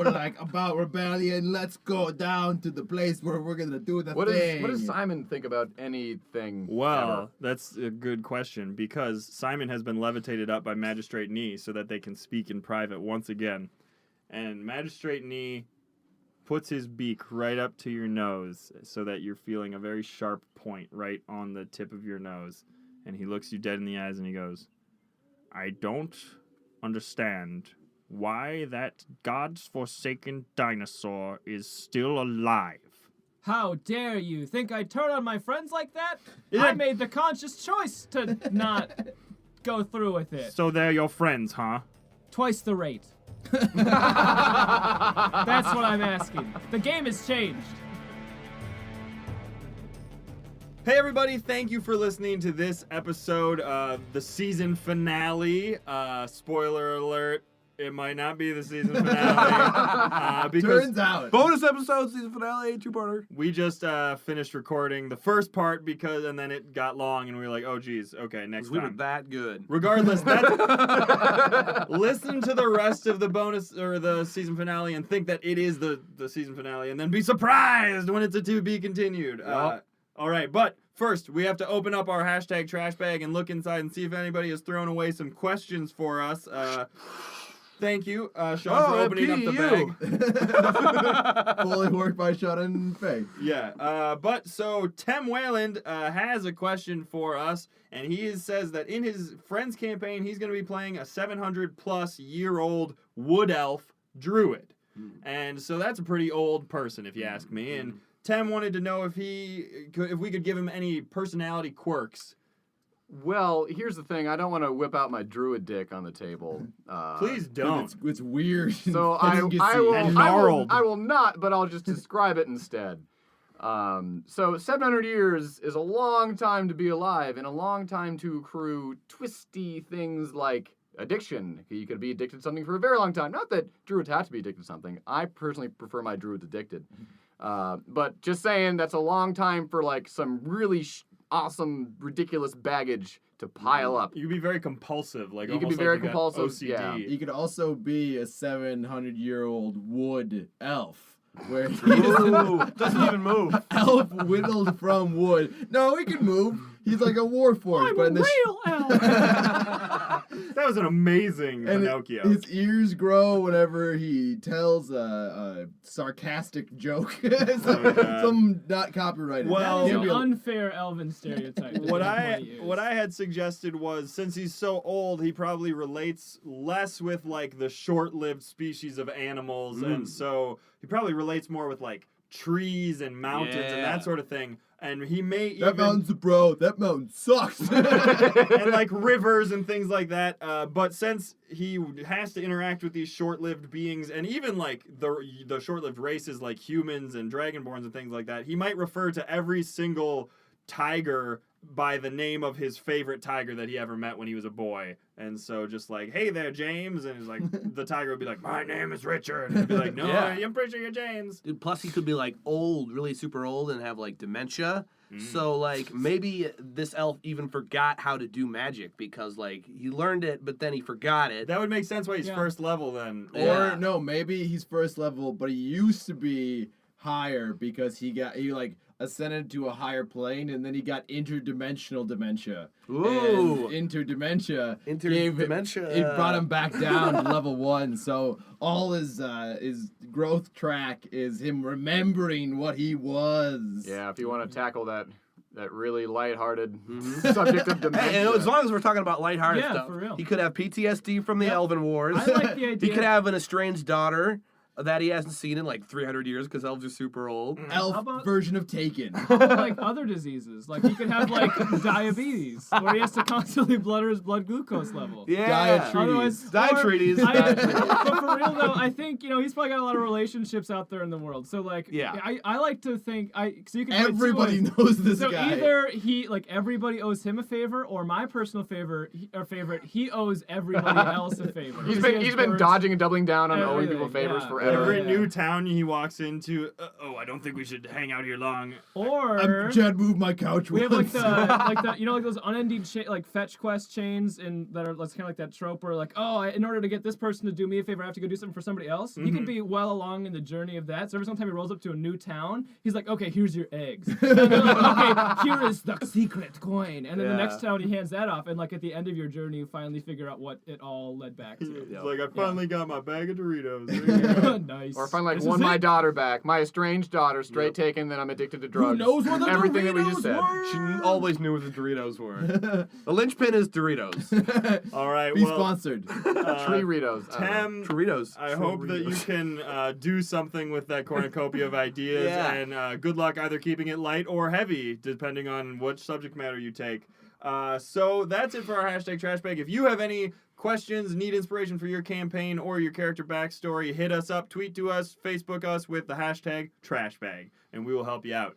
like about rebellion. Let's go down to the place where we're gonna do the What thing. does Simon think about anything? Well, ever? that's a good question because Simon has been levitated up by Magistrate Nee so that they can speak in private once again. And Magistrate Nee puts his beak right up to your nose so that you're feeling a very sharp point right on the tip of your nose. And he looks you dead in the eyes and he goes, I don't understand why that God's forsaken dinosaur is still alive. How dare you think I'd turn on my friends like that? Yeah. I made the conscious choice to not go through with it. So they're your friends, huh? Twice the rate. That's what I'm asking. The game has changed. Hey everybody, thank you for listening to this episode of the season finale. Spoiler alert, it might not be the season finale. Because Turns out. bonus episode, season finale, 2-parter. we just finished recording the first part and then it got long and we were like, oh geez, okay, next We were time. that good. Regardless, listen to the rest of the bonus or the season finale and think that it is the season finale and then be surprised when it's a to be continued. Yep. All right, but first we have to open up our hashtag trash bag and look inside and see if anybody has thrown away some questions for us. Thank you, Sean, for opening up the bag. Fully worked by Sean and Faye. Yeah, but so Tem Wayland has a question for us, and he says that in his friend's campaign, he's going to be playing a 700-plus-year-old wood elf druid. And so that's a pretty old person, if you ask me. And Tem wanted to know if we could give him any personality quirks. Well, here's the thing. I don't want to whip out my druid dick on the table. Please don't. It's weird. So I And gnarled. will not, but I'll just describe it instead. So 700 years is a long time to be alive and a long time to accrue twisty things like addiction. You could be addicted to something for a very long time. Not that druids have to be addicted to something. I personally prefer my druids addicted. But just saying, that's a long time for like some really awesome, ridiculous baggage to pile up. You could be very compulsive. You can be very compulsive, OCD. yeah. You could also be a 700-year-old wood elf, where he's Doesn't even move. elf whittled from wood. No, he can move. He's like a warforged, I'm but a in the real elf. That was an amazing and Pinocchio. his ears grow whenever he tells a sarcastic joke. some not copyrighted. Well- That is Can't an be a- unfair elven stereotype. What I What had suggested was, since he's so old, he probably relates less with like the short-lived species of animals, and so he probably relates more with like trees and mountains and Yeah. that sort of thing. And he may that even mountain's bro. That mountain sucks. and like rivers and things like that. But since he has to interact with these short-lived beings, and even like the short-lived races like humans and dragonborns and things like that, he might refer to every single tiger by the name of his favorite tiger that he ever met when he was a boy. And so just like, hey there, James. And he's like, the tiger would be like, my name is Richard. And he'd be like, no, Yeah. I'm pretty sure you're James. Dude, plus he could be like old, really super old, and have like dementia. So like maybe this elf even forgot how to do magic because like he learned it, but then he forgot it. That would make sense why he's Yeah. first level then. Yeah. Or no, maybe he's first level, but he used to be higher because he like ascended to a higher plane, and then he got interdimensional dementia. Ooh. And interdementia Interdementia. It brought him back down to level 1. So all his growth track is him remembering what he was. Yeah, if you want to tackle that really lighthearted subject of dementia. Hey, and as long as we're talking about lighthearted Yeah, stuff, for real. he could have PTSD from the Elven Wars. I like the idea. He could have an estranged daughter. that he hasn't seen in like 300 years because elves are super old. Elf How about- version of Taken. Like other diseases. Like he could have like diabetes, where he has to constantly blur his blood glucose level. Yeah. Otherwise, Diatretes. But for real though, I think he's probably got a lot of relationships out there in the world. So like, Yeah. I like to think so you can do it two Everybody ways. knows this So guy. either everybody owes him a favor, or my personal favorite, he owes everybody else a favor. He's Because he been has been birds. dodging and doubling down on owing people Everything, favors yeah. forever. Every Yeah. new town he walks into, I don't think we should hang out here long. Or Chad moved my couch we have like once. the like those unending like fetch quest chains that are kind of like that trope where like, in order to get this person to do me a favor, I have to go do something for somebody else. He can be well along in the journey of that. So every time he rolls up to a new town, he's like, okay, here's your eggs. And they're like, okay, here is the secret coin. And then the next town he hands that off, and like at the end of your journey, you finally figure out what it all led back to. It's like, I finally got my bag of Doritos. Nice. Or if I'm like, This won is my it. daughter back, my estranged daughter, straight taken, then I'm addicted to drugs. knows what the Everything that we Doritos just said. were? She always knew what the Doritos were. The linchpin is Doritos. All right, Be well, sponsored. Tree Ritos. Tem, Doritos. I hope that you can do something with that cornucopia of ideas, Yeah. and good luck either keeping it light or heavy, depending on which subject matter you take. So that's it for our hashtag trash bag. If you have any questions, need inspiration for your campaign or your character backstory, hit us up, tweet to us, Facebook us with the hashtag trash bag, and we will help you out.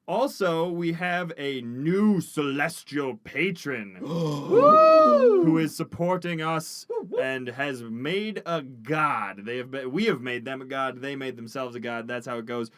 Also, we have a new celestial patron who is supporting us and has made a god. We have made them a god. They made themselves a god. That's how it goes.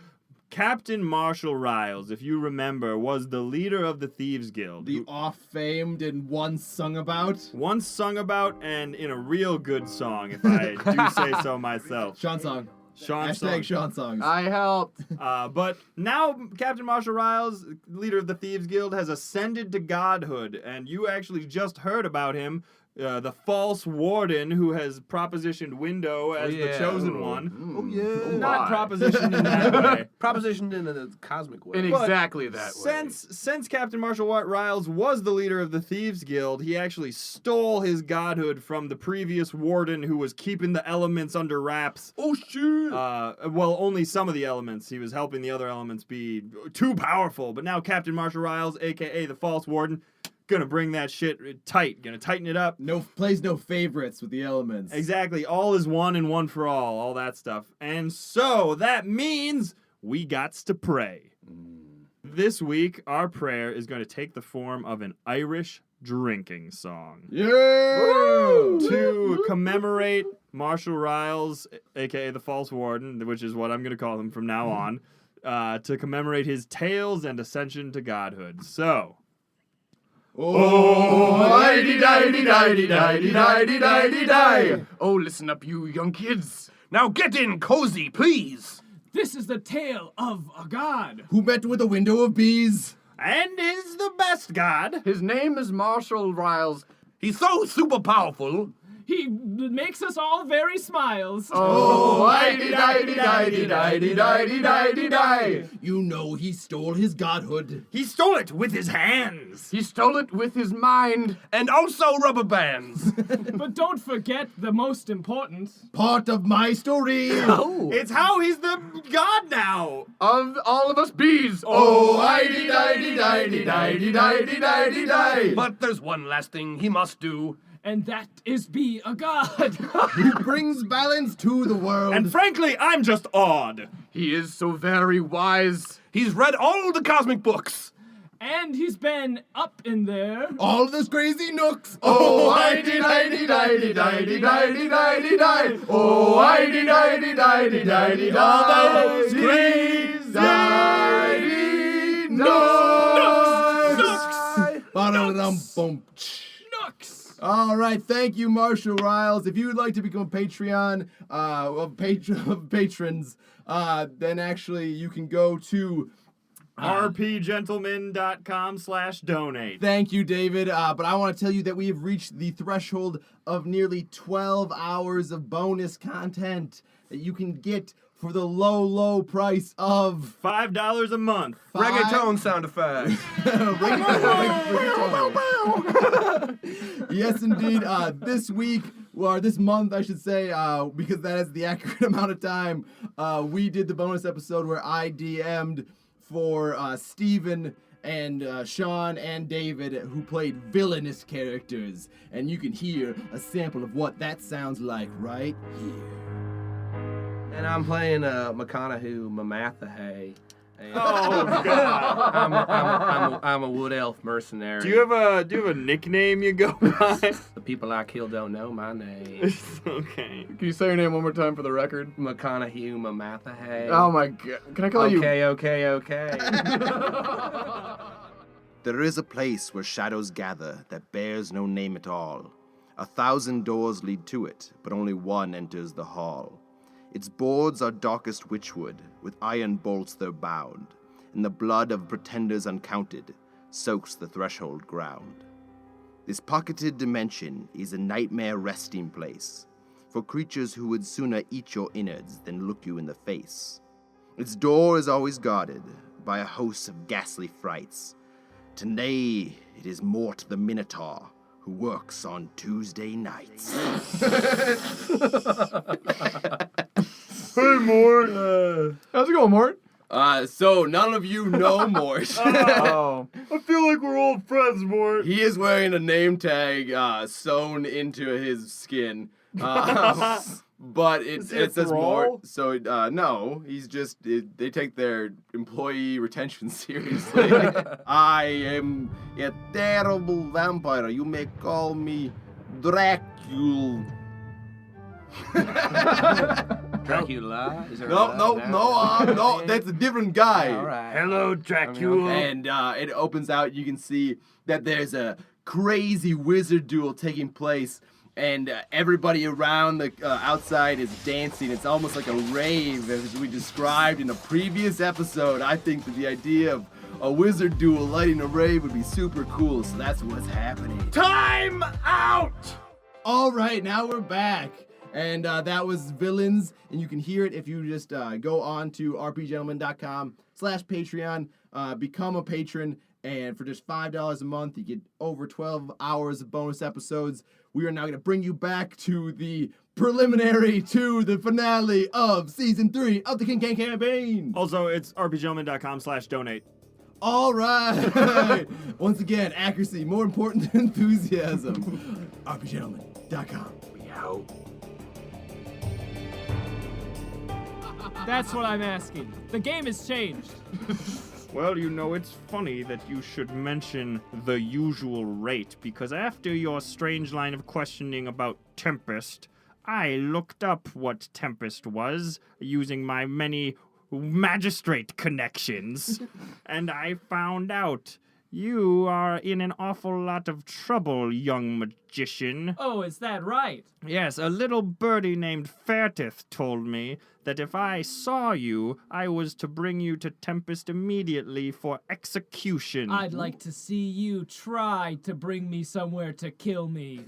Captain Marshall Riles, if you remember, was the leader of the Thieves Guild. The oft-famed and once sung about. Once sung about and in a real good song, if I do say so myself. Sean song. Sean's Hashtag song. Sean songs. I helped. But now Captain Marshall Riles, leader of the Thieves Guild, has ascended to godhood, and you actually just heard about him, the false warden who has propositioned Window as the chosen one. Oh, yeah. Not propositioned in that way. Propositioned in a cosmic way. In But exactly that way. Since Captain Marshall Riles was the leader of the Thieves Guild, he actually stole his godhood from the previous warden who was keeping the elements under wraps. Oh, shit. Well, only some of the elements. He was helping the other elements be too powerful. But now Captain Marshall Riles, a.k.a. the False Warden, gonna bring that shit tight. Gonna tighten it up. Plays no favorites with the elements. Exactly. All is one and one for all that stuff. And so that means we gots to pray. This week, our prayer is going to take the form of an Irish drinking song. Yeah! To commemorate Marshall Riles, aka the False Warden, which is what I'm going to call him from now on, to commemorate his tales and ascension to godhood. So, Oh, listen up, you young kids. Now get in cozy, please. This is the tale of a god. Who met with a window of bees? and is the best god. His name is Marshall Riles. He's so super powerful. He makes us all very smiles. Oh, die. You know he stole his godhood. He stole it with his hands. He stole it with his mind. And also rubber bands. But don't forget the most important. Part of my story. Oh. It's how he's the god now. Of all of us bees. Oh, die. But there's one last thing he must do. And that is be a god. He brings balance to the world. And frankly, I'm just awed. He is so very wise. He's read all the cosmic books. And he's been up in there. all those crazy nooks. Oh, die. Oh, Those crazy Ba-da-dum-bum. Nooks. All right, thank you, Marshall Riles. If you would like to become a Patreon of patrons, then actually you can go to rpgentleman.com/donate. Thank you, David. But I want to tell you that we have reached the threshold of nearly 12 hours of bonus content that you can get for the low, low price of $5 a month. Reggaeton sound effects. Reggaeton. Yes, indeed. This week or this month, I should say, because that is the accurate amount of time, we did the bonus episode where I DM'd for Steven and Sean and David, who played villainous characters. And you can hear a sample of what that sounds like right here. And I'm playing McConaughey Mamathahay. Oh God! I'm a wood elf mercenary. Do you have a nickname you go by? The people I kill don't know my name. Okay. Can you say your name one more time for the record? McConaughey Mamathahay. Oh my god. Can I call you? Okay. There is a place where shadows gather that bears no name at all. 1,000 doors lead to it, but only one enters the hall. Its boards are darkest witchwood, with iron bolts they're bound, and the blood of pretenders uncounted soaks the threshold ground. This pocketed dimension is a nightmare resting place for creatures who would sooner eat your innards than look you in the face. Its door is always guarded by a host of ghastly frights. Today, it is Mort the Minotaur, who works on Tuesday nights. Hey, Mort. How's it going, Mort? So none of you know Mort. Oh. I feel like we're old friends, Mort. He is wearing a name tag sewn into his skin. But it he a says thrall? Mort. So, no, he's just, they take their employee retention seriously. I am a terrible vampire. You may call me Dracula. Dracula? Is there No, that's a different guy. All right. Hello, Dracula. And it opens out. You can see that there's a crazy wizard duel taking place, and everybody around the outside is dancing. It's almost like a rave, as we described in a previous episode. I think that the idea of a wizard duel lighting a rave would be super cool, so that's what's happening. Time out. All right, now we're back. And that was Villains, and you can hear it if you just go on to rpgentleman.com/Patreon, become a patron, and for just $5 a month, you get over 12 hours of bonus episodes. We are now going to bring you back to the preliminary to the finale of Season 3 of the Kain Campaign. Also, it's rpgentleman.com/donate. All right. Once again, accuracy, more important than enthusiasm. rpgentleman.com. We out. That's what I'm asking. The game has changed. Well, you know, it's funny that you should mention the usual rate, because after your strange line of questioning about Tempest, I looked up what Tempest was using my many magistrate connections, and I found out you are in an awful lot of trouble, young magician. Oh, is that right? Yes, a little birdie named Fairtith told me that if I saw you, I was to bring you to Tempest immediately for execution. I'd like to see you try to bring me somewhere to kill me.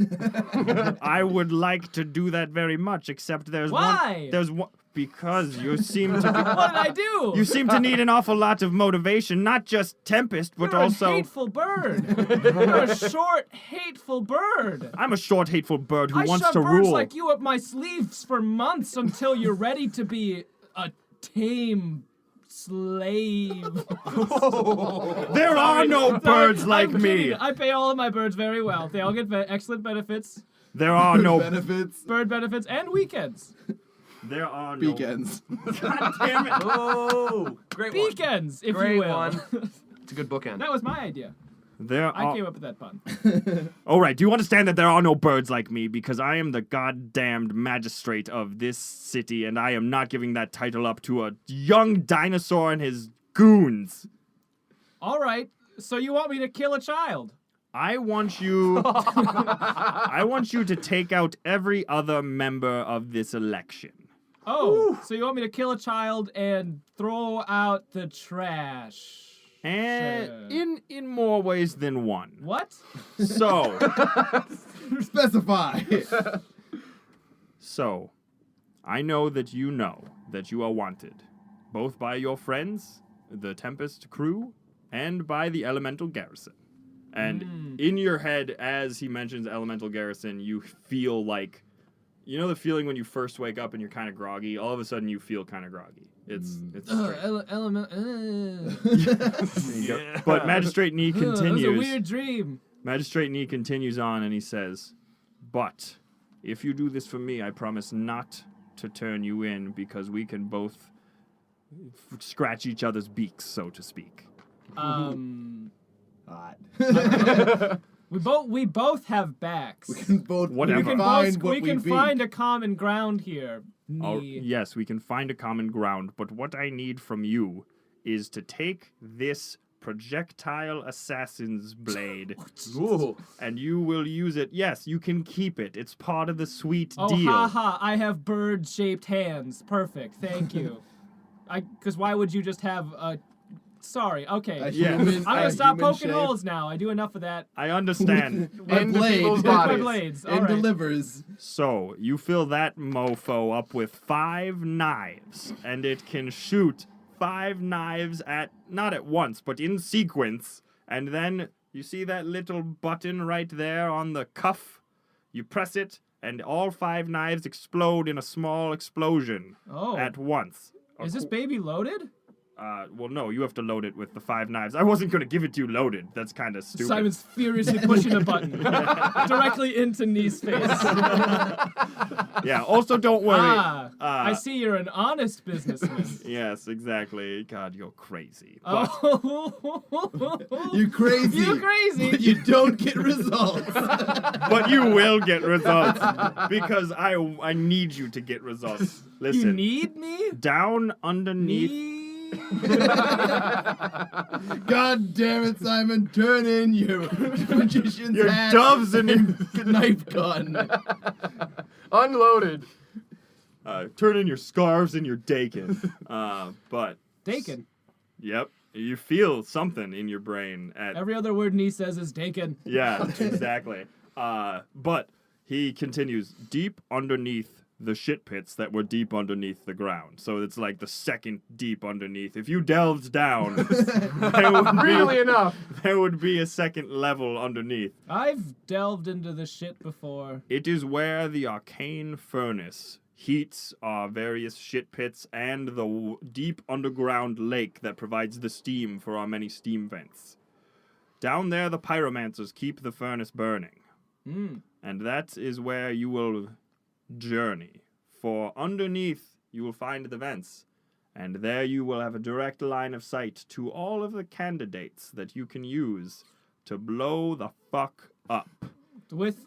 I would like to do that very much, except there's Why? one... Because you seem to be... What did I do? You seem to need an awful lot of motivation, not just Tempest, but You're also... a hateful bird. You're a short, hateful bird. I'm a short, hateful bird who I wants shove to birds rule. like you up my sleeves for months until you're ready to be a tame slave. There are no birds like I'm me. kidding. I pay all of my birds very well. They all get excellent benefits, There are no... benefits. bird benefits, and weekends. There are no... Weekends. God damn it. Oh, great one. Weekends, if Great you will. one. It's a good bookend. That was my idea. There I are... came up with that pun. All right, do you understand that there are no birds like me? Because I am the goddamned magistrate of this city, and I am not giving that title up to a young dinosaur and his goons. All right, so you want me to kill a child? I want you... I want you to take out every other member of this election. Oh, so you want me to kill a child and throw out the trash? And Sure. in more ways than one. What? So... Specify. So, I know that you are wanted, both by your friends, the Tempest crew, and by the Elemental Garrison. And in your head, as he mentions Elemental Garrison, you feel like You know the feeling when you first wake up and you're kind of groggy? All of a sudden you feel kind of groggy. It's strange. Yeah. But Magistrate Nee continues. That was a weird dream. Magistrate Nee continues on and he says, "But if you do this for me, I promise not to turn you in because we can both scratch each other's beaks, so to speak." Hot. We both have backs. We can both Whatever. We can find a common ground here. Oh, Nee. yes, we can find a common ground, but what I need from you is to take this projectile assassin's blade Ooh. and you will use it. Yes, you can keep it. It's part of the sweet Oh, deal. haha, I have bird-shaped hands. Perfect, thank you. Because why would you just have a... Sorry, okay. Yeah. I'm gonna stop poking holes now. I do enough of that. I understand. My Into blade. people's With my bodies. blades. And All right. delivers. So, you fill that mofo up with 5 knives, and it can shoot 5 knives not at once, but in sequence. And then, you see that little button right there on the cuff? You press it, and all 5 knives explode in a small explosion Oh. at once. Is this baby loaded? Well, no, you have to load it with the 5 knives. I wasn't going to give it to you loaded. That's kind of stupid. Simon's furiously pushing a button directly into Nee's face. Yeah, also don't worry. I see you're an honest businessman. Yes, exactly. God, you're crazy. Oh. You're crazy. You're crazy. But you don't get results. But you will get results because I need you to get results. Listen. You need me? Down underneath. Me? God damn it, Simon. Turn in your magician's Your hat doves and your knife gun. Unloaded. turn in your scarves and your dakin. But Dakin. yep, you feel something in your brain at Every other word Nee says is Dakin. yeah, exactly. But he continues deep underneath the shit pits that were deep underneath the ground. So it's like the second deep underneath. If you delved down, Really enough. there would be a second level underneath. I've delved into the shit before. It is where the arcane furnace heats our various shit pits and the deep underground lake that provides the steam for our many steam vents. Down there, the pyromancers keep the furnace burning. And that is where you will journey. For underneath, you will find the vents. And there you will have a direct line of sight to all of the candidates that you can use to blow the fuck up. With...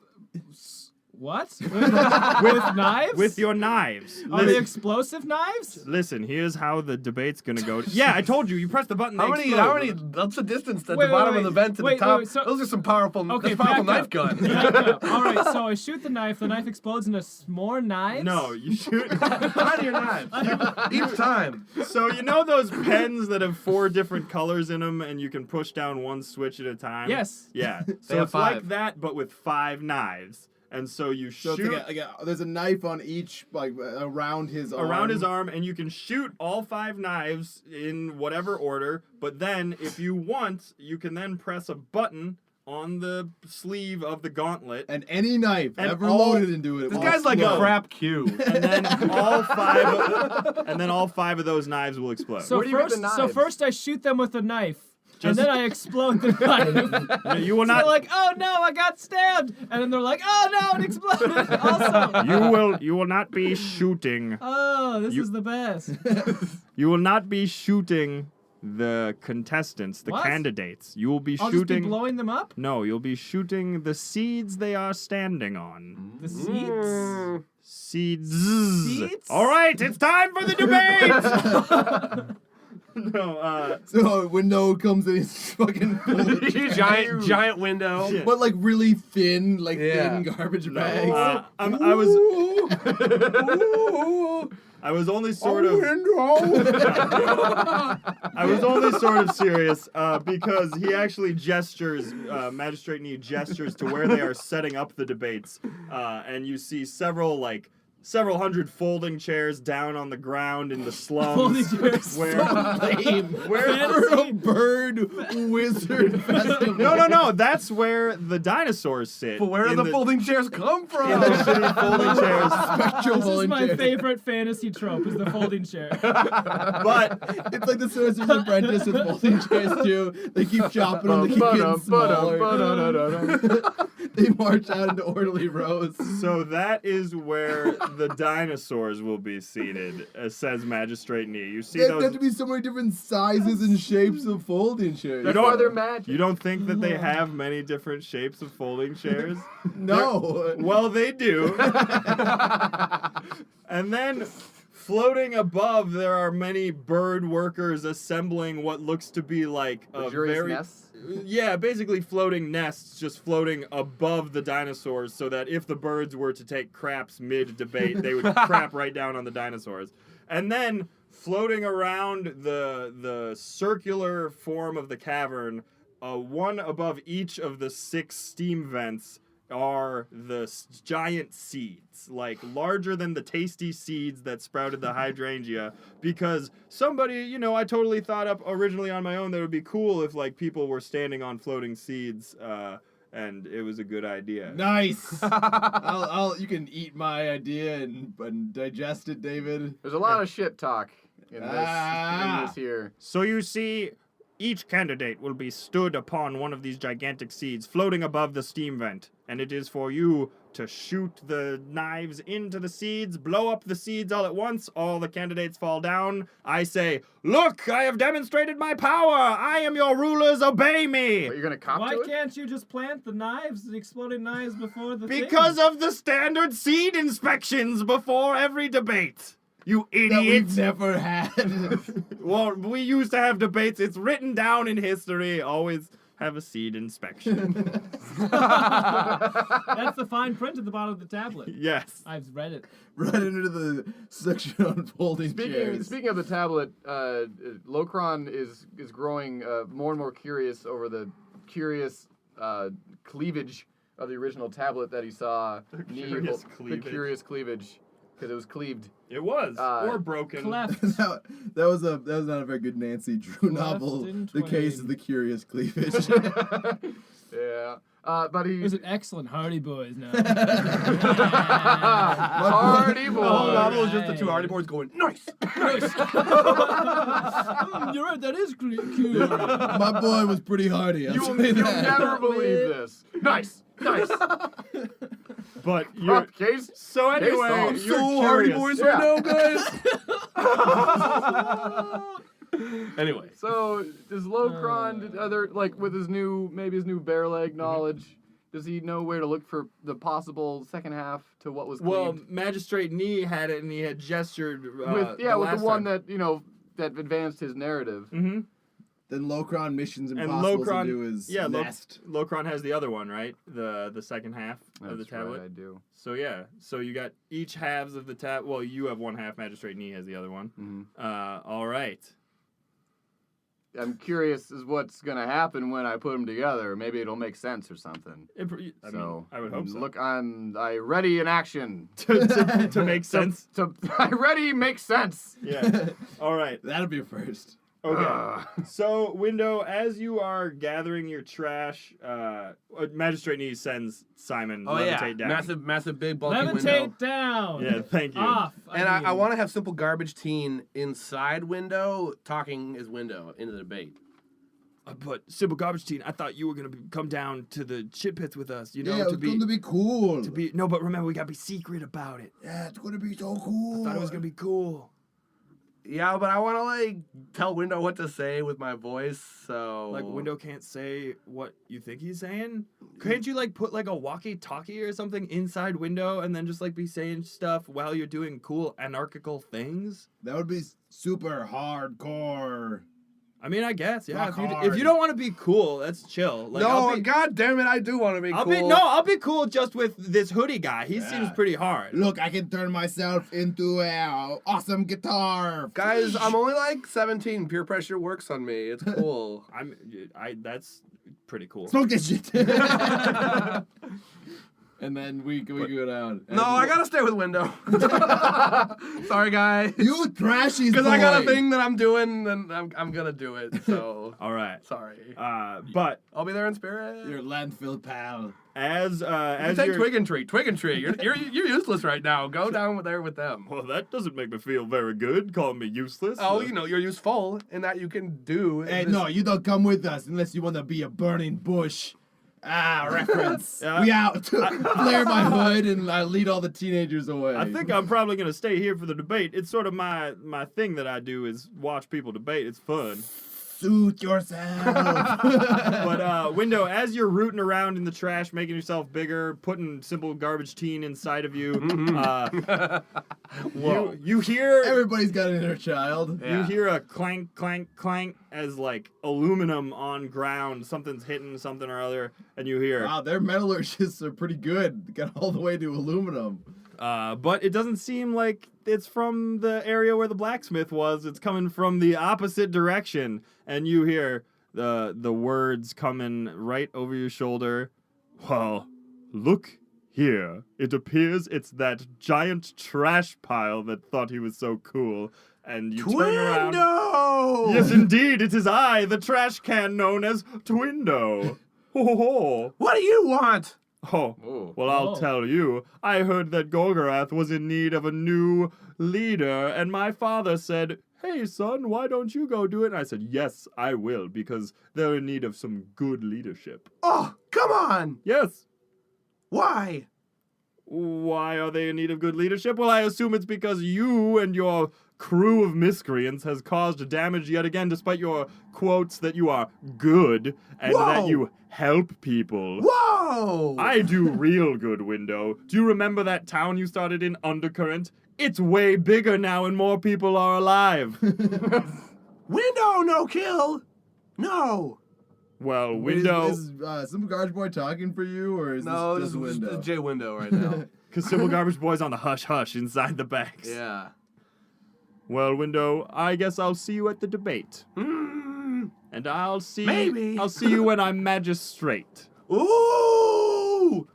What? With knives? With your knives. Are they explosive knives? Listen, here's how the debate's gonna go. Yeah, I told you. You press the button. How they many? explode. What's the distance at Wait, the bottom wait, of the vent to wait, the top? wait, so- Those are some powerful. Okay, that's powerful back knife up. gun. Back up. All right, so I shoot the knife explodes into more knives? No, you shoot. Tinier knives. Each time. So you know those pens that have 4 different colors in them, and you can push down one switch at a time. Yes. Yeah. They So have it's like 5. that, but with 5 knives. And so you So shoot it's there's a knife on each, like, around his arm. around his arm, and you can shoot all 5 knives in whatever order. But then, if you want, you can then press a button on the sleeve of the gauntlet, And any knife And ever all- loaded into it. This will guy's like a explode. crap cue. and then all 5 of those knives will explode. So Where do you get the first, knives? first I shoot them with a knife, and Just- then I explode the knife. No, you will So not. they're like, oh no, I got stabbed, and then they're like, oh no, it exploded. Also, you will not be shooting. oh, this You- is the best. You will not be shooting the contestants, the What? candidates. You will be I'll just be shooting. blowing them up. No, you'll be shooting the seeds they are standing on. The seeds. Seeds. Seeds? All right, it's time for the debate. No, So Window comes in his fucking full giant window. Shit. but like really thin, like Yeah. thin garbage bags. I was only sort of. I was only sort of serious because he actually gestures, Magistrate Nee gestures to where they are setting up the debates, and you see several like several hundred folding chairs down on the ground in the slums. Folding chairs. Where For a bird wizard festival. No. That's where the dinosaurs sit. But where do in the folding chairs come from? in the shitty folding chairs. Spectral This is folding my chair. favorite fantasy trope: is the folding chair. But It's like the Sorcerer's Apprentice with folding chairs too. They keep chopping them, they keep getting smaller. They march out into orderly rows. so that is where the dinosaurs will be seated, says Magistrate Nee. You see There those. have to be so many different sizes and shapes of folding chairs. That's why they're magic. You don't think that they have many different shapes of folding chairs? No. Well, they do. And then floating above, there are many bird workers assembling what looks to be like a Luxurious very nests? yeah, basically floating nests, just floating above the dinosaurs, so that if the birds were to take craps mid-debate, they would crap right down on the dinosaurs. And then floating around the circular form of the cavern, one above each of the 6 steam vents are the giant seeds, like larger than the tasty seeds that sprouted the hydrangea, because somebody, I totally thought up originally on my own that it would be cool if like people were standing on floating seeds, and it was a good idea. Nice. You can eat my idea and digest it, David. There's a lot of shit talk in this here. So you see, each candidate will be stood upon one of these gigantic seeds floating above the steam vent, and it is for you to shoot the knives into the seeds, blow up the seeds all at once. All the candidates fall down. I say, "Look, I have demonstrated my power. I am your rulers. Obey me." But you're gonna cop Why to it? can't you just plant the knives, the exploding knives, before the Because of the standard seed inspections before every debate. You That idiot. we've never had. Well, we used to have debates. It's written down in history. Always have a seed inspection. That's the fine print at the bottom of the tablet. Yes. I've read it. Right into the section on folding chairs. Speaking of the tablet, Locron is growing more and more curious over the curious cleavage of the original tablet that he saw. curious The cleavage. curious cleavage, because it was cleaved. It was, or broken. Cleft. that was not a very good Nancy Drew novel. in The Case twain. of the Curious Cleavage. Yeah. But he... It was an excellent Hardy Boys now. Hardy boy. The whole novel is just the 2 Hardy boys going, nice! You're right, that is cute. My boy was pretty hardy. I'll You'll say that. never believe this. Nice! But you're Case? so anyway. solved. You're So Hardy curious. boys right now, guys! Anyway. So, does Locron, with his new bear leg knowledge, does he know where to look for the possible second half to what was Well, cleaved? Magistrate Nee had it, and he had gestured with the last one time. that advanced his narrative. Mm-hmm. Then Locron Missions And Impossible Locron, to do his nest. Locron has the other one, right? The second half of the That's tablet. right, I do. So yeah, so you got each halves of the tab. Well, you have one half. Magistrate Nee has the other one. Mhm. All right. I'm curious as what's gonna happen when I put them together. Maybe it'll make sense or something. I would hope so. Look, I ready in action. to make sense. I ready makes sense. Yeah. All right. That'll be a first. Okay. So, Window, as you are gathering your trash, Magistrate Nee sends Simon levitate down. Massive, big, bulky window. Levitate down. Yeah, thank you. Off. And I want to have Simple Garbage Teen inside Window, talking his Window into the debate. But Simple Garbage Teen, I thought you were gonna come down to the shit pits with us. You know, Yeah, it's going to be cool. no, but remember we gotta be secret about it. Yeah, it's going to be so cool. I thought it was gonna be cool. Yeah, but I want to tell Window what to say with my voice. So Like Window can't say what you think he's saying. Can't you put a walkie-talkie or something inside Window and then just be saying stuff while you're doing cool anarchical things? That would be super hardcore. I mean, I guess, yeah. Rock If hard. you don't want to be cool, that's chill. God damn it, I do want to be cool. I'll be cool just with this hoodie guy. He seems pretty hard. Look, I can turn myself into a awesome guitar. Guys, I'm only 17. Peer pressure works on me. It's cool. That's pretty cool. Smoke this shit. and then we go down. No, I gotta stay with Window. Sorry, guys. You trashy Because I got a thing that I'm doing, and I'm gonna do it. So All right. sorry. But I'll be there in spirit. Your landfill pal. as Take you're... Twig and Tree. You're useless right now. Go down there with them. Well, that doesn't make me feel very good. Call me useless. Oh, you're useful in that you can do. Hey, this- no, you don't come with us unless you want to be a burning bush. Reference. Yeah. We out. Flare my hood and I lead all the teenagers away. I think I'm probably gonna stay here for the debate. It's sort of my thing that I do is watch people debate. It's fun. Suit yourself. But Window, as you're rooting around in the trash, making yourself bigger, putting simple garbage teen inside of you, you hear Everybody's got an inner child. you hear a clank, clank, clank as like aluminum on ground. Something's hitting something or other, and you hear. Wow, their metallurgists are pretty good. They got all the way to aluminum. But it doesn't seem like it's from the area where the blacksmith was. It's coming from the opposite direction, and you hear the words coming right over your shoulder. Well, look here. It appears it's that giant trash pile that thought he was so cool. And you turn around. Twindo! Yes, indeed, it is I, the trash can known as Twindo. Ho ho ho. What do you want? Oh, Ooh. well, I'll tell you. I heard that Gorgorath was in need of a new leader, and my father said, "Hey, son, why don't you go do it?" And I said, "Yes, I will, because they're in need of some good leadership." Oh, come on! Yes. Why? Why are they in need of good leadership? Well, I assume it's because you and your crew of miscreants has caused damage yet again, despite your quotes that you are good and that Whoa! you help people. Whoa! I do real good, Window. Do you remember that town you started in, Undercurrent? It's way bigger now and more people are alive. Window, no kill! No! Well, Window... Is some garbage boy talking for you, or is No, this this just is Window? J Window right now. Because Simple Garbage Boy's on the hush-hush inside the banks. Yeah. Well, Window, I guess I'll see you at the debate. And I'll see Maybe. I'll see you when I'm magistrate. Ooh!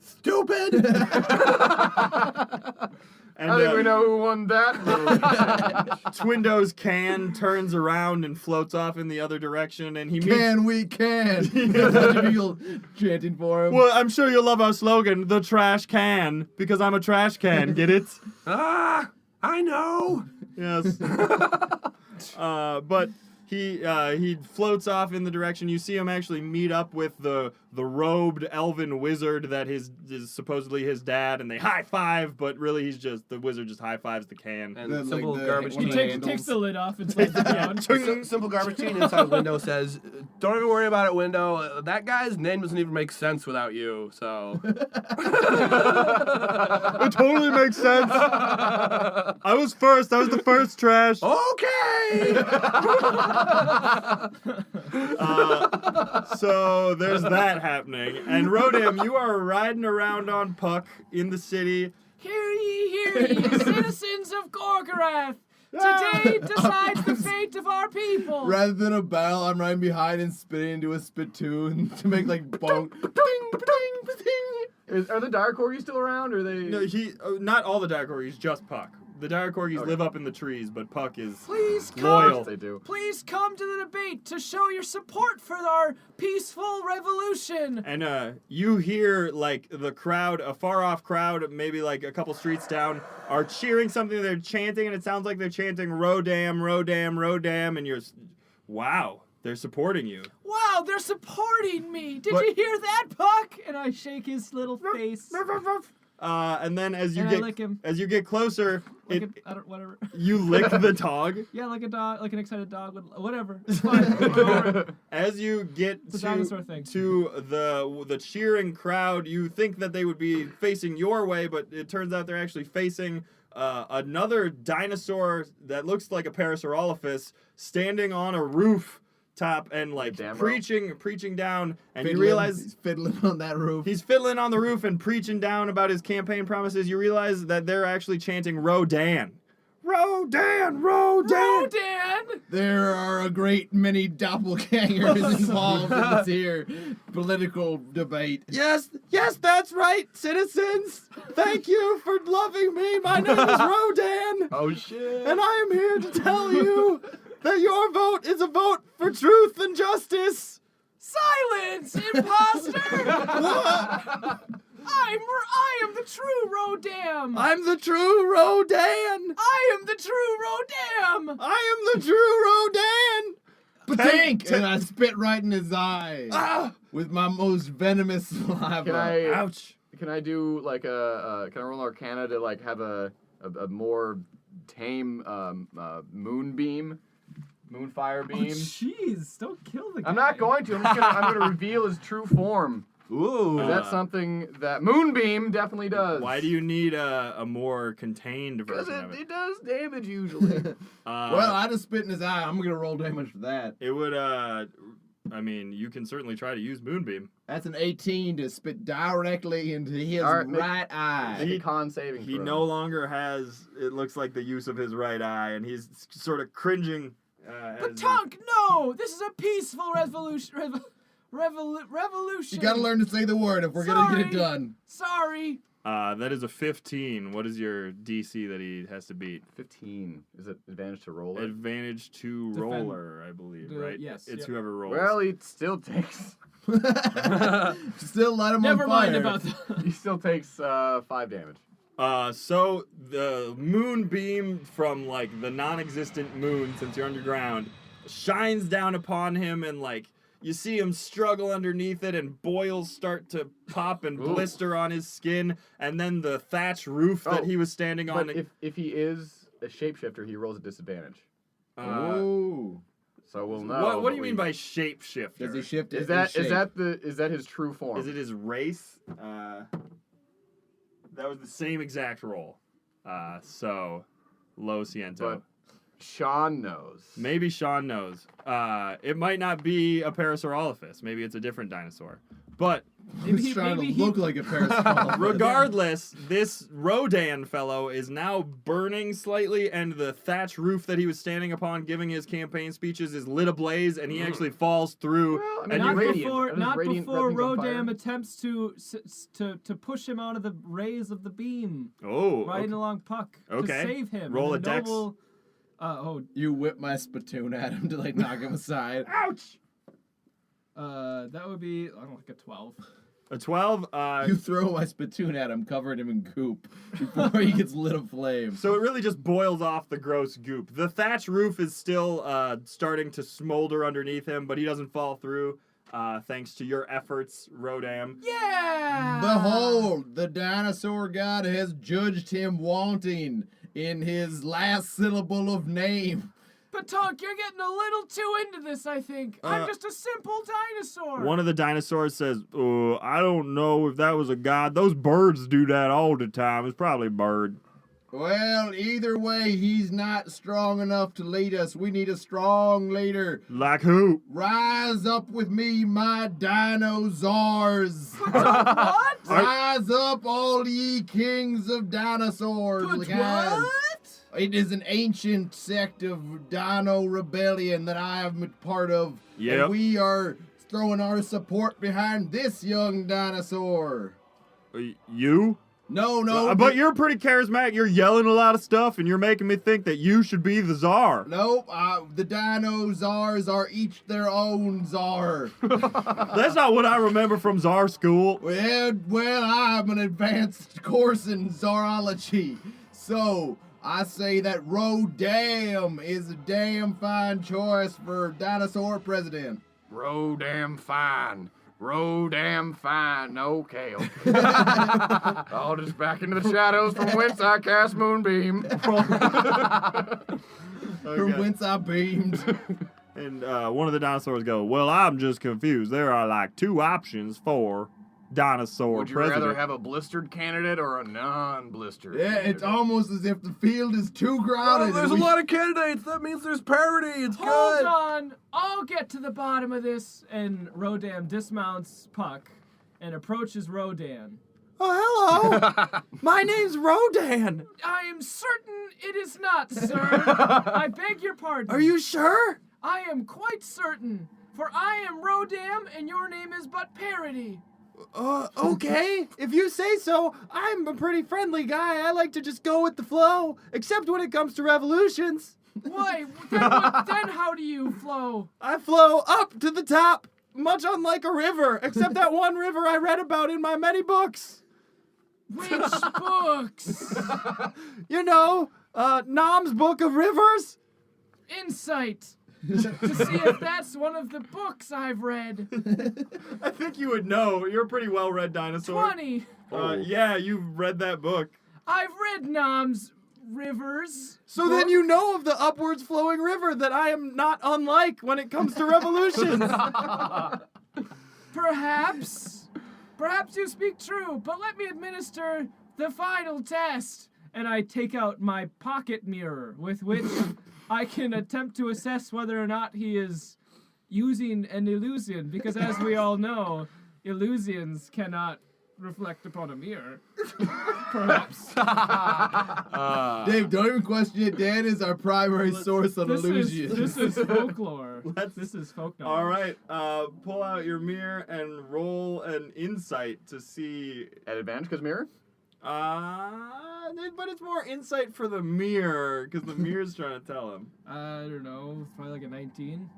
Stupid! And I think we know who won that move. Twindo's can turns around and floats off in the other direction, and he meets... Can we can? People chanting for him. Well, I'm sure you'll love our slogan, the trash can, because I'm a trash can, get it? Ah! I know! Yes. But he floats off in the direction. You see him actually meet up with the robed elven wizard that is supposedly his dad, and they high five, but really the wizard just high fives the can. And The- simple like the- garbage one He of teen. the takes handles. the lid off and slides it down. Simple garbage teen inside window says, "Don't even worry about it, window. That guy's name doesn't even make sense without you." So It totally makes sense. I was first. I was the first trash. okay. So there's that happening. And Rodam, you are riding around on Puck in the city. Hear ye, citizens of Gorgorath! Today decides the fate of our people! Rather than a battle, I'm riding behind and spitting into a spittoon to make like bonk. Are the dire corgis still around, or are they? No, not all the dire corgis, just Puck. The dire corgis live up in the trees, but Puck is Please loyal. come, They do. please come to the debate to show your support for our peaceful revolution! And you hear like the crowd, a far off crowd, maybe like a couple streets down, are cheering something. They're chanting, and it sounds like they're chanting "Rodam, Rodam, Rodam," and wow, they're supporting you. Wow, they're supporting me! Did But- you hear that, Puck? And I shake his little face. And then as you And I lick him. get closer, Like whatever. you lick the dog. Yeah, like a dog, like an excited dog would. Whatever. It's fine. Alright. As you get It's a dinosaur thing. to the cheering crowd, you think that they would be facing your way, but it turns out they're actually facing another dinosaur that looks like a Parasaurolophus standing on a roof top and like Damn preaching down, and you Fiddling- realize he's fiddling on that roof. he's fiddling on the roof and preaching down about his campaign promises. You realize that they're actually chanting Rodan. Rodan! Rodan! There are a great many doppelgangers involved in this here political debate. Yes, that's right, citizens. Thank you for loving me. My name is Rodan, Oh shit! and I am here to tell you that your vote is a vote for truth and justice. Silence, imposter! I am the true Rodam! I'm the true Rodan. I am the true Rodam! I am the true Rodan. Patank! And I spit right in his eye with my most venomous saliva. Can I? Ouch. Can I do like can I roll Arcana to like have a more tame moonfire beam? Jeez, don't kill the guy. I'm not going to. I'm gonna reveal his true form. Ooh. That's something that Moonbeam definitely does. Why do you need a more contained Because version of it? it does damage usually. Well, I just spit in his eye. I'm going to roll damage for that. It would, I mean, you can certainly try to use Moonbeam. That's an 18 to spit directly into his All right, make- right eye. Make a con saving He throw. no longer has, it looks like, the use of his right eye, and he's sort of cringing. Patank, no! This is a peaceful revolution. Revolution. You got to learn to say the word if we're going to get it Sorry. done. Sorry. That is a 15. What is your DC that he has to beat? 15. Is it advantage to roll it? Advantage to Defend. roller, I believe, right? Yes, It's yep. whoever rolls. Well, he still takes. Still light him Never on fire. mind about that. He still takes 5 damage. So the moonbeam from, like, the non-existent moon, since you're underground, shines down upon him, and, like, you see him struggle underneath it, and boils start to pop and Ooh. blister on his skin, and then the thatch roof that Oh, he was standing on. But if he is a shapeshifter, he rolls a disadvantage. Ooh. So we'll know. what do you mean by shapeshifter? Does he shift it? Is that in shape? is that his true form? Is it his race? That was the same exact roll. So, Lo Siento. But Sean knows. Maybe Sean knows. It might not be a Parasaurolophus. Maybe it's a different dinosaur. But He's trying to look like a parasol. regardless, this Rodan fellow is now burning slightly, and the thatch roof that he was standing upon giving his campaign speeches is lit ablaze, and he actually falls through. Well, I mean, and Not you- radiant. before, Are not those radiant before weapons on fire? Rodam attempts to push him out of the rays of the beam, Oh, riding okay. along Puck Okay. to save him. Roll And a the dex. noble- oh, You whip my spittoon at him to like knock him aside. Ouch! that would be I don't know, like a 12. A 12. You throw my spittoon at him, covering him in goop before he gets lit aflame. So it really just boils off the gross goop. The thatch roof is still starting to smolder underneath him, but he doesn't fall through, thanks to your efforts, Rodam. Yeah. Behold, the dinosaur god has judged him wanting in his last syllable of name. Patank, you're getting a little too into this, I think. I'm just a simple dinosaur. One of the dinosaurs says, I don't know if that was a god. Those birds do that all the time. It's probably a bird. Well, either way, he's not strong enough to lead us. We need a strong leader. Like who? Rise up with me, my dinosaurs. What? Rise up, all ye kings of dinosaurs. But Like what? It is an ancient sect of Dino Rebellion that I am a part of. Yep. And we are throwing our support behind this young dinosaur. You? No. But you're pretty charismatic. You're yelling a lot of stuff, and you're making me think that you should be the czar. Nope, the dinosaurs are each their own czar. That's not what I remember from czar school. Well, I'm an advanced course in czarology. So, I say that Rodam is a damn fine choice for dinosaur president. Rodam fine. Rodam fine. Okay. I'll just back into the shadows from whence I cast Moonbeam. From whence I beamed. And one of the dinosaurs go, well, I'm just confused. There are like two options for dinosaur Would you president. rather have a blistered candidate or a non-blistered? Yeah, it's almost as if the field is too crowded. There's a lot of candidates. That means there's parity. It's Hold good. on. I'll get to the bottom of this. And Rodam dismounts Puck and approaches Rodan. Oh, hello. My name's Rodan. I am certain it is not, sir. I beg your pardon. Are you sure? I am quite certain, for I am Rodam, and your name is but Parody. Okay. If you say so, I'm a pretty friendly guy. I like to just go with the flow, except when it comes to revolutions. Why? Then how do you flow? I flow up to the top, much unlike a river, except that one river I read about in my many books. Which books? You know, Nom's Book of Rivers? Insight. To see if that's one of the books I've read. I think you would know. You're a pretty well-read dinosaur. 20. Yeah, you've read that book. I've read Nom's Rivers. So then you know of the upwards flowing river that I am not unlike when it comes to revolutions. Perhaps. Perhaps you speak true, but let me administer the final test. And I take out my pocket mirror, with which I can attempt to assess whether or not he is using an illusion, because as we all know, illusions cannot reflect upon a mirror. Perhaps. Dave, don't even question it. Dan is our primary source on illusion. This is folklore. This is folk knowledge. All right, pull out your mirror and roll an insight to see. At advantage, because mirror? But it's more insight for the mirror, because the mirror's trying to tell him. I don't know, probably like a 19.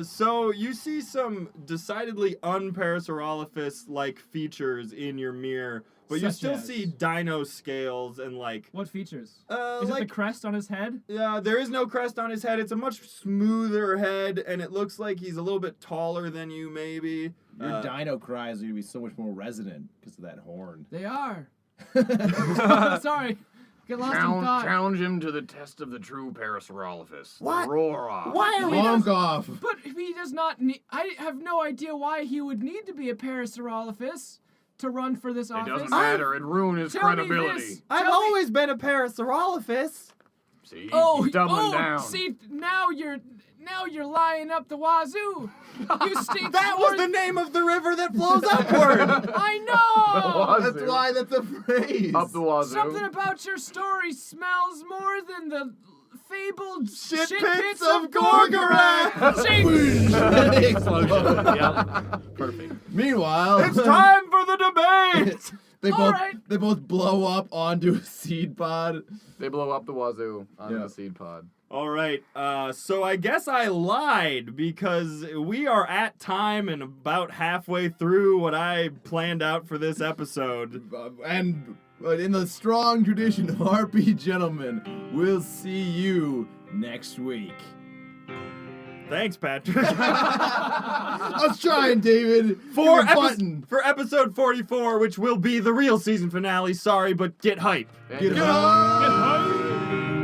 So you see some decidedly un-Parasaurolophus-like features in your mirror, but you Such still as? see dino scales and like. What features? Is Is it the crest on his head? Yeah, there is no crest on his head. It's a much smoother head, and it looks like he's a little bit taller than you, maybe. Your dino cries are going to be so much more resonant because of that horn. They are. Sorry. Get lost in thought. Challenge him to the test of the true Parasaurolophus. What? Roar off. Why are we Honk off. But he does not need... I have no idea why he would need to be a Parasaurolophus to run for this It office. doesn't matter. It'd ruin his Tell me credibility. this. I've Tell me- always been a Parasaurolophus. See, Oh, he's doubling down. See, now you're lying up the wazoo. You stink That more was the name of the river that flows upward. I know. That's why that's a phrase. Up the wazoo. Something about your story smells more than the fabled Shit shit pits pits of of Gorgorath. Gorgorath. Explosion. Yep. Perfect. Meanwhile, It's time for the debate! they both blow up onto a seed pod. They blow up the wazoo on Yeah. the seed pod. All right, so I guess I lied because we are at time and about halfway through what I planned out for this episode. But in the strong tradition of RP Gentlemen, we'll see you next week. Thanks, Patrick. I was trying, David. for, Give a button. for episode 44, which will be the real season finale, sorry, but get hype. And Get goodbye. hype.